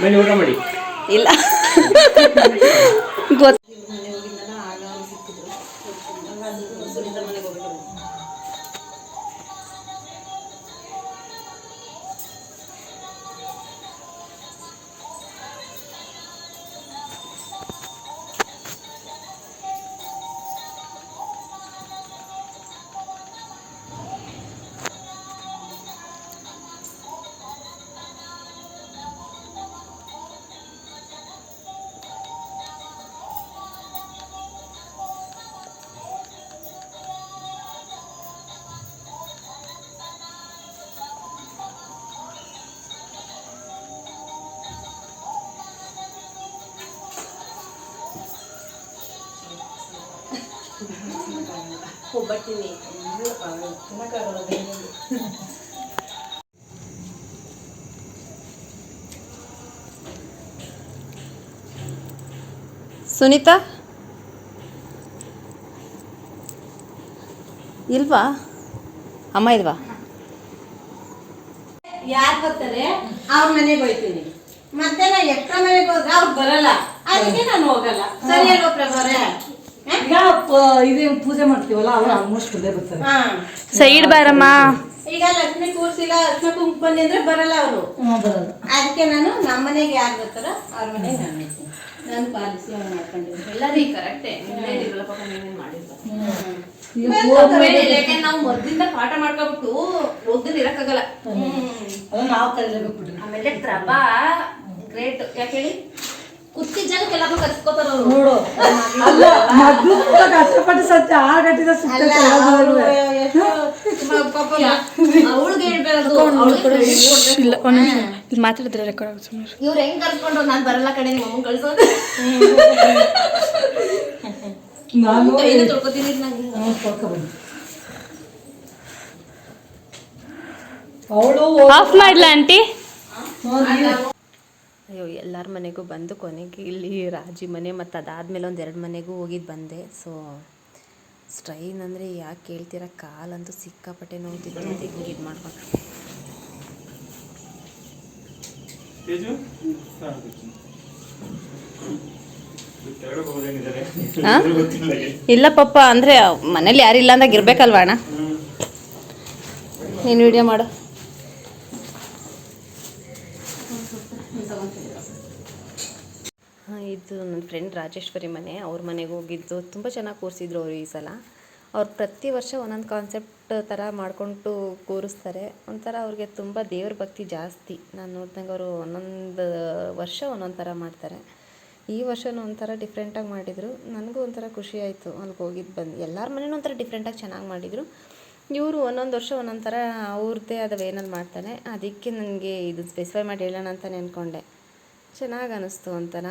ಬನ್ನಿ ಊಟ ಮಾಡಿ. ಇಲ್ಲ ಗೊತ್ತು. ಸುನೀತಾ ಇಲ್ವಾ? ಅಮ್ಮ ಇಲ್ವಾ? ಯಾರು ಬರ್ತಾರೆ ಅವ್ರ ಮನೆಗೆ ಹೋಗ್ತೀನಿ, ಮತ್ತೆ ನಾ ಎಕ್ಸ್ಟ್ರಾ ಮನೆಗೆ ಹೋದ್ರೆ ಅವ್ರು ಬರಲ್ಲ, ಅದಕ್ಕೆ ನಾನು ಹೋಗಲ್ಲ. ಸರಿ ಅಲ್ವಾ ಪ್ರಭಾರೆ? ಇದೇ ಪೂಜೆ ಮಾಡ್ತೀವಲ್ಲ ಅವ್ರು ಆಲ್ಮೋಸ್ಟ್ ಇಲ್ಲೇ ಬರ್ತಾರೆ. ಸೈಡ್ ಬಾರಮ್ಮ. ಈಗ ಲಕ್ಷ್ಮಿ ಕೂರ್ಸಿಲ್ಲ, ಅರ್ಶನ ಕುಂಕುಮ ಬನ್ನಿ ಅಂದ್ರೆ ಬರಲ್ಲ ಅವರು, ಅದಕ್ಕೆ ನಾನು ನಮ್ಮ ಮನೆಗೆ ಯಾರು ಬರ್ತಾರೋ ಅವ್ರ ಮನೆಗೆ ನಾನು ಹೋಗ್ತೀನಿ. ನಾನು ಪಾಲಿಸಿ ಮಾಡ್ಕೊಂಡಿದ್ದೀನಿ ಎಲ್ಲರಿಗೂ ಕರೆಕ್ಟೇ. ಇನ್ನೇನಿರಲ್ಲ ಪಾಪ, ನೀವೇನು ಮಾಡಿಲ್ಲ. ಯಾಕೆ ನಾವು ಮೊದ್ಲಿಂದ ಪಾಠ ಮಾಡ್ಕೊಬಿಟ್ಟು ಓದ್ದಲ್ಲಿ ಇರಕ್ಕಾಗಲ್ಲ. ನಾವು ಕಲಿಬೇಕು. ಆಮೇಲೆ ಪ್ರಭಾ ಗ್ರೇಟ್. ಯಾಕೆ ಹೇಳಿ, ಕುತ್ತಿದ ಜಾಗಕ್ಕೆ ಎಲ್ಲಾರು ಕರ್ಸ್ಕೋತಾರ ಅವರು. ನೋಡು ಅಲ್ಲ ಮಗ್ಳು ಕಷ್ಟಪಟ್ಟು ಸತ್ಯ ಆ ಗಟ್ಟಿದ ಅವಳಿಗೆ ಹೇಳ್ಬೇಕು. ಮಾತಾಡಿದ್ರೆ ರೆಕಾರ್ಡ್ ಆಗುತ್ತೆ ಸುಮ್ಮನೆ. ಇವ್ರು ಹೆಂಗ್ ಕರ್ಸ್ಕೊಂಡ್ರು, ನಾನ್ ಬರಲ್ಲ ಕಡೆ ನಿಮ್ಮ ಅಮ್ಮನ್ ಕಳ್ಸೋದು. ನಾನು ಕೈನ ತೊಳ್ಕೊತೀನಿ ನಂಗೆ. ಅವಳು ಆಫ್ ಮಾಡ್ಲಾ ಆಂಟಿ? ಅಯ್ಯೋ, ಎಲ್ಲರ ಮನೆಗೂ ಬಂದು ಕೊನೆಗೆ ಇಲ್ಲಿ ರಾಜಿ ಮನೆ ಮತ್ತು ಅದಾದಮೇಲೆ ಒಂದು 2 ಮನೆಗೂ ಹೋಗಿದ್ದು ಬಂದೆ. ಸೊ ಸ್ಟ್ರೈನ್ ಅಂದರೆ ಯಾಕೆ ಕೇಳ್ತೀರಾ, ಕಾಲಂತೂ ಸಿಕ್ಕಾಪಟ್ಟೆ ನೋಯ್ತಿತ್ತು. ಹಿಂಗೆ ಇದು ಮಾಡ್ಕೊಂಡು ಇಲ್ಲ ಪಪ್ಪ, ಅಂದರೆ ಮನೇಲಿ ಯಾರಿಲ್ಲ ಅಂದಾಗ ಇರಬೇಕಲ್ವ ಅಣ್ಣ. ನೀನು ವಿಡಿಯೋ ಮಾಡು. ಇದು ನನ್ನ ಫ್ರೆಂಡ್ ರಾಜೇಶ್ವರಿ ಮನೆ, ಅವ್ರ ಮನೆಗೆ ಹೋಗಿದ್ದು. ತುಂಬ ಚೆನ್ನಾಗಿ ಕೂರಿಸಿದ್ರು ಅವರು ಈ ಸಲ. ಅವ್ರು ಪ್ರತಿ ವರ್ಷ ಒಂದೊಂದು ಕಾನ್ಸೆಪ್ಟ್ ಥರ ಮಾಡಿಕೊಂಡು ಕೂರಿಸ್ತಾರೆ. ಒಂಥರ ಅವ್ರಿಗೆ ತುಂಬ ದೇವ್ರ ಭಕ್ತಿ ಜಾಸ್ತಿ. ನಾನು ನೋಡ್ದಂಗೆ ಅವರು ಒಂದೊಂದು ವರ್ಷ ಒಂದೊಂದು ಥರ ಮಾಡ್ತಾರೆ. ಈ ವರ್ಷನೂ ಒಂಥರ ಡಿಫ್ರೆಂಟಾಗಿ ಮಾಡಿದರು. ನನಗೂ ಒಂಥರ ಖುಷಿ ಆಯಿತು ಅಲ್ಲಿಗೆ ಹೋಗಿದ್ದು ಬಂದು. ಎಲ್ಲರ ಮನೇನೂ ಒಂಥರ ಡಿಫ್ರೆಂಟಾಗಿ ಚೆನ್ನಾಗಿ ಮಾಡಿದರು. ಇವರು ಒಂದೊಂದು ವರ್ಷ ಒಂದೊಂದು ಥರ ಅವ್ರದ್ದೇ ಆದ ವೇನಲ್ಲಿ ಮಾಡ್ತಾನೆ. ಅದಕ್ಕೆ ನನಗೆ ಇದು ಸ್ಪೆಸಿಫೈ ಮಾಡಿ ಹೇಳೋಣ ಅಂತ ನೆನ್ಕೊಂಡೆ. ಚೆನ್ನಾಗಿ ಅನ್ನಿಸ್ತು ಒಂಥರ.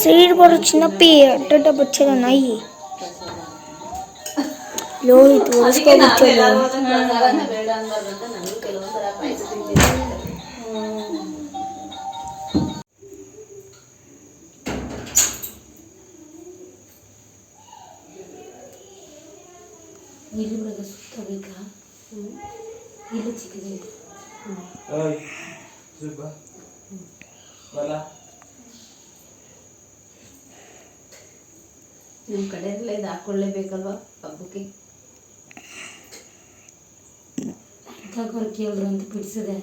शरीर पर चिन्नप्पी अड्ड बच्चे नाई लोहित उसको बच्चे ಬೇಡ ಅನ್ಬಾರ್ದಂತ ನನಗೂ ಕೆಲವೊಂದ್ಸಲ ಪಾಯಸ ತಿಂತೀನಿ. ಇಲ್ಲಿ ಬಿಡೋದು ಸುತ್ತ ಬೇಕಾ? ಇಲ್ಲಿ ಚಿಕ್ಕದಿದೆ. ನಿಮ್ಮ ಕಡೆ ಎಲ್ಲ ಇದು ಹಾಕ್ಕೊಳ್ಳೇಬೇಕಲ್ವ ಹಬ್ಬಕ್ಕೆ. ಕಾಕೋರು ಕೇಳಿದ್ರು ಅಂತ ಬಿಡಿಸಿದೆ.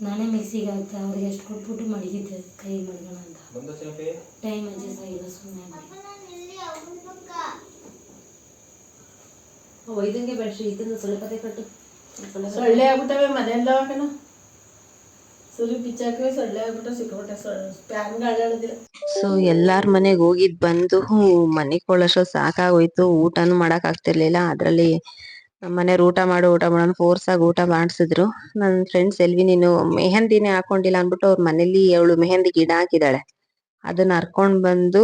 ನಾನೇ ಮಿಕ್ಸಿಗೆ ಹಾಕ್ತೆ, ಅವ್ರಿಗೆ ಎಷ್ಟು ಕೊಟ್ಬಿಟ್ಟು ಮಡಗಿದ್ದೆ ಕೈ ಮಡ್ಗೋಣ ಅಂತ. ಟೈಮ್ ಅಡ್ಜಸ್ಟ್ ಆಗಿಲ್ಲ ಸುಮ್ಮನೆ. ಇದಂಗೆ ಬೆಡ್ಶೀ ಇದನ್ನು ಸ್ವಲ್ಪದೇ ಕಟ್ಟು. ಸೊಳ್ಳೆ ಆಗ್ಬಿಟ್ಟವೆ ಮನೆಯೆಲ್ಲ ಕಣ. ಸುರಿ ಬಿಚ್ಚಾಕಿ ಸೊಳ್ಳೆ ಆಗ್ಬಿಟ್ಟು ಸಿಕ್ಬಿಟ್ಟೆ. ಫ್ಯಾನ್ ಗಾಳಾಡೋದಿಲ್ಲ. ಸೊ ಎಲ್ಲಾರ ಮನೆಗೆ ಹೋಗಿದ್ ಬಂದು ಮನೆಗೆ ಕೊಳ್ಳೋಷ್ಟು ಸಾಕಾಗೋಯ್ತು. ಊಟನೂ ಮಾಡಕ್ ಆಗ್ತಿರ್ಲಿಲ್ಲ. ಅದ್ರಲ್ಲಿ ಮನೆಯವ್ರು ಊಟ ಮಾಡು ಫೋರ್ಸ್ ಆಗಿ ಊಟ ಮಾಡಿಸಿದ್ರು. ನನ್ ಫ್ರೆಂಡ್ ಸೆಲ್ವಿ ನೀನು ಮೆಹಂದಿನೇ ಹಾಕೊಂಡಿಲ್ಲ ಅನ್ಬಿಟ್ಟು ಅವ್ರ ಮನೇಲಿ ಅವಳು ಮೆಹಂದಿ ಗಿಡ ಹಾಕಿದಾಳೆ. ಅದನ್ನ ಹರ್ಕೊಂಡ್ ಬಂದು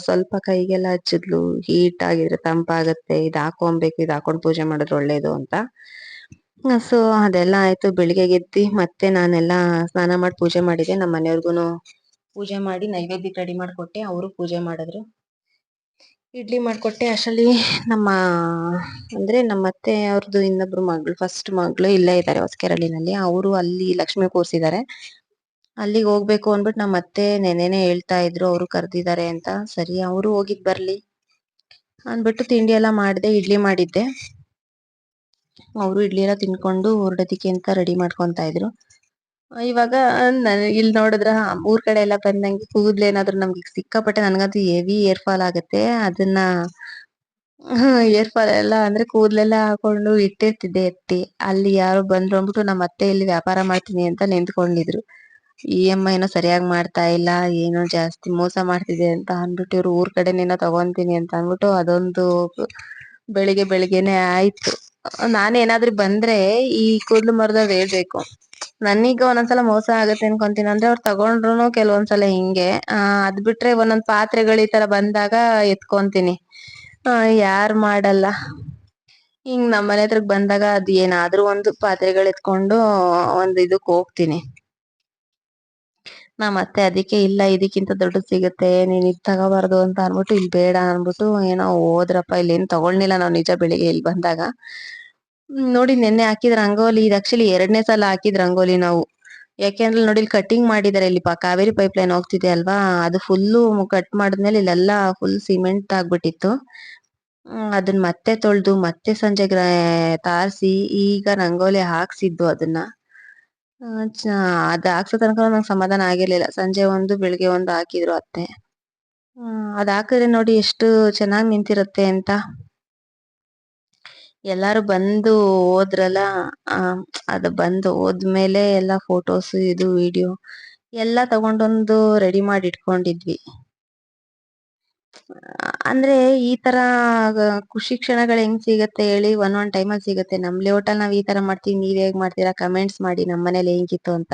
ಸ್ವಲ್ಪ ಕೈಗೆಲ್ಲ ಹಚ್ಚಿದ್ಲು. ಹೀಟ್ ಆಗಿದ್ರೆ ತಂಪಾಗತ್ತೆ, ಇದ್ ಹಾಕೊಂಬೇಕು, ಇದ್ ಹಾಕೊಂಡ್ ಪೂಜೆ ಮಾಡಿದ್ರೆ ಒಳ್ಳೇದು ಅಂತ. ಸೊ ಅದೆಲ್ಲ ಆಯ್ತು. ಬೆಳಿಗ್ಗೆ ಎದ್ದಿ ಮತ್ತೆ ನಾನೆಲ್ಲ ಸ್ನಾನ ಮಾಡಿ ಪೂಜೆ ಮಾಡಿದೆ. ನಮ್ಮ ಮನೆಯವ್ರಿಗೂನು ಪೂಜೆ ಮಾಡಿ ನೈವೇದ್ಯಕ್ಕೆ ರೆಡಿ ಮಾಡ್ಕೊಟ್ಟೆ. ಅವರು ಪೂಜೆ ಮಾಡಿದ್ರು. ಇಡ್ಲಿ ಮಾಡ್ಕೊಟ್ಟೆ. ಅಷ್ಟರಲ್ಲಿ ನಮ್ಮ ಅಂದ್ರೆ ನಮ್ಮ ಅತ್ತೆ ಅವ್ರದ್ದು ಇನ್ನೊಬ್ರು ಮಗಳು, ಫಸ್ಟ್ ಮಗಳು ಇಲ್ಲೇ ಇದ್ದಾರೆ ಹೊಸಕೆರಳಿನಲ್ಲಿ. ಅವರು ಅಲ್ಲಿ ಲಕ್ಷ್ಮಿ ಕೂರ್ಸಿದ್ದಾರೆ. ಅಲ್ಲಿಗೆ ಹೋಗ್ಬೇಕು ಅಂದ್ಬಿಟ್ಟು ನಮ್ಮ ಅತ್ತೆ ನೆನೆನೆ ಹೇಳ್ತಾ ಇದ್ರು ಅವರು ಕರ್ದಿದ್ದಾರೆ ಅಂತ. ಸರಿ ಅವರು ಹೋಗಿದ್ ಬರ್ಲಿ ಅಂದ್ಬಿಟ್ಟು ತಿಂಡಿ ಎಲ್ಲ ಮಾಡಿದೆ. ಇಡ್ಲಿ ಮಾಡಿದ್ದೆ. ಅವರು ಇಡ್ಲಿ ಎಲ್ಲ ತಿನ್ಕೊಂಡು ಹೊರಡೋದಿಕ್ಕೆ ಅಂತ ರೆಡಿ ಮಾಡ್ಕೊಂತಾ ಇದ್ರು. ಇವಾಗ ಇಲ್ಲಿ ನೋಡಿದ್ರ ಊರ್ ಕಡೆ ಎಲ್ಲ ಬಂದಂಗೆ ಕೂದ್ಲು ಏನಾದ್ರು ನಮ್ಗೆ ಸಿಕ್ಕಾಪಟ್ಟೆ, ನನ್ಗಂತೂ ಹೆವಿ ಏರ್ ಫಾಲ್ ಆಗತ್ತೆ. ಅದನ್ನ ಏರ್ ಫಾಲ್ ಎಲ್ಲ ಅಂದ್ರೆ ಕೂದ್ಲೆಲ್ಲ ಹಾಕೊಂಡು ಇಟ್ಟಿರ್ತಿದ್ದೆ ಎತ್ತಿ. ಅಲ್ಲಿ ಯಾರೋ ಬಂದ್ರು ಅಂದ್ಬಿಟ್ಟು ನಮ್ಮ ಅತ್ತೆ ಇಲ್ಲಿ ವ್ಯಾಪಾರ ಮಾಡ್ತೀನಿ ಅಂತ ನಿಂತ್ಕೊಂಡಿದ್ರು. EMI ಏನೋ ಸರಿಯಾಗಿ ಮಾಡ್ತಾ ಇಲ್ಲ, ಏನೋ ಜಾಸ್ತಿ ಮೋಸ ಮಾಡ್ತಿದೆ ಅಂತ ಅಂದ್ಬಿಟ್ಟು ಇವ್ರು ಊರ್ ಕಡೆನೇನೋ ತಗೊಂತೀನಿ ಅಂತ ಅಂದ್ಬಿಟ್ಟು ಅದೊಂದು ಬೆಳಿಗ್ಗೆನೆ ಆಯ್ತು. ನಾನೇನಾದ್ರೂ ಬಂದ್ರೆ ಈ ಕೂದ್ಲು ಮರದವ್ರು ಹೇಳ್ಬೇಕು. ನನೀಗ ಒಂದೊಂದ್ಸಲ ಮೋಸ ಆಗತ್ತೆ ಅನ್ಕೊಂತೀನಿ. ಅಂದ್ರೆ ಅವ್ರು ತಗೊಂಡ್ರುನು ಕೆಲವೊಂದ್ಸಲ ಹಿಂಗೆ ಅದ್ ಬಿಟ್ರೆ ಒಂದೊಂದ್ ಪಾತ್ರೆಗಳು ಈ ತರ ಬಂದಾಗ ಎತ್ಕೊಂತೀನಿ. ಯಾರ್ ಮಾಡಲ್ಲ. ಹಿಂಗ್ ನಮ್ ಮನೆ ಹತ್ರಕ್ ಬಂದಾಗ ಅದ್ ಏನಾದ್ರೂ ಒಂದು ಪಾತ್ರೆಗಳು ಎತ್ಕೊಂಡು ಒಂದ್ ಇದಕ್ ಹೋಗ್ತೀನಿ. ಮತ್ತೆ ಅದಕ್ಕೆ ಇಲ್ಲ ಇದಕ್ಕಿಂತ ದೊಡ್ಡದ್ ಸಿಗುತ್ತೆ, ನೀನ್ ಇದ್ ತಗೋಬಾರ್ದು ಅಂತ ಅನ್ಬಿಟ್ಟು ಇಲ್ಲಿ ಬೇಡ ಅನ್ಬಿಟ್ಟು ಏನೋ ಹೋದ್ರಪ್ಪ. ಇಲ್ಲಿ ಏನ್ ತಗೊಳ್ಲಿಲ್ಲ ನಾವು ನಿಜ ಬೆಳಿಗ್ಗೆ ಇಲ್ಲಿ ಬಂದಾಗ. ನೋಡಿ ನೆನ್ನೆ ಹಾಕಿದ್ ರಂಗೋಲಿ ಇದು ಆಕ್ಚುಲಿ 2ನೇ ಸಲ ಹಾಕಿದ್ ರಂಗೋಲಿ ನಾವು. ಯಾಕೆಂದ್ರೆ ನೋಡಿ ಇಲ್ಲಿ ಕಟಿಂಗ್ ಮಾಡಿದಾರೆ. ಇಲ್ಲಿ ಕಾವೇರಿ ಪೈಪ್ ಲೈನ್ ಹೋಗ್ತಿದೆ ಅಲ್ವಾ, ಅದು ಫುಲ್ಲು ಕಟ್ ಮಾಡಿದ್ಮೇಲೆ ಇಲ್ಲೆಲ್ಲಾ ಫುಲ್ ಸಿಮೆಂಟ್ ಆಗ್ಬಿಟ್ಟಿತ್ತು. ಅದನ್ನ ಮತ್ತೆ ತೊಳ್ದು ಮತ್ತೆ ಸಂಜೆ ತಾರ್ಸಿ ಈಗ ರಂಗೋಲಿ ಹಾಕ್ಸಿದ್ದು ಅದನ್ನ. ಅದ್ ಹಾಕ್ಸೋ ತನಕ ನಂಗೆ ಸಮಾಧಾನ ಆಗಿರ್ಲಿಲ್ಲ. ಸಂಜೆ ಒಂದು ಬೆಳಿಗ್ಗೆ ಒಂದು ಹಾಕಿದ್ರು ಅತ್ತೆ. ಅದ್ ಹಾಕಿದ್ರೆ ನೋಡಿ ಎಷ್ಟು ಚೆನ್ನಾಗ್ ನಿಂತಿರುತ್ತೆ ಅಂತ. ಎಲ್ಲಾರು ಬಂದು ಹೋದ್ರಲ್ಲ. ಅದು ಬಂದು ಹೋದ್ಮೇಲೆ ಎಲ್ಲಾ ಫೋಟೋಸ್ ಇದು ವಿಡಿಯೋ ಎಲ್ಲಾ ತಗೊಂಡೊಂದು ರೆಡಿ ಮಾಡಿ ಇಟ್ಕೊಂಡಿದ್ವಿ. ಅಂದ್ರೆ ಈ ತರ ಖುಷಿ ಕ್ಷಣಗಳು ಹೆಂಗ್ ಸಿಗತ್ತೆ ಹೇಳಿ, ಒಂದ್ ಟೈಮಲ್ಲಿ ಸಿಗತ್ತೆ. ನಮ್ ಲೇಔಟಲ್ಲಿ ನಾವ್ ಈ ತರ ಮಾಡ್ತೀವಿ, ನೀವ್ ಹೇಗ್ ಮಾಡ್ತೀರಾ ಕಮೆಂಟ್ಸ್ ಮಾಡಿ ನಮ್ ಮನೇಲಿ ಹೆಂಗಿತ್ತು ಅಂತ.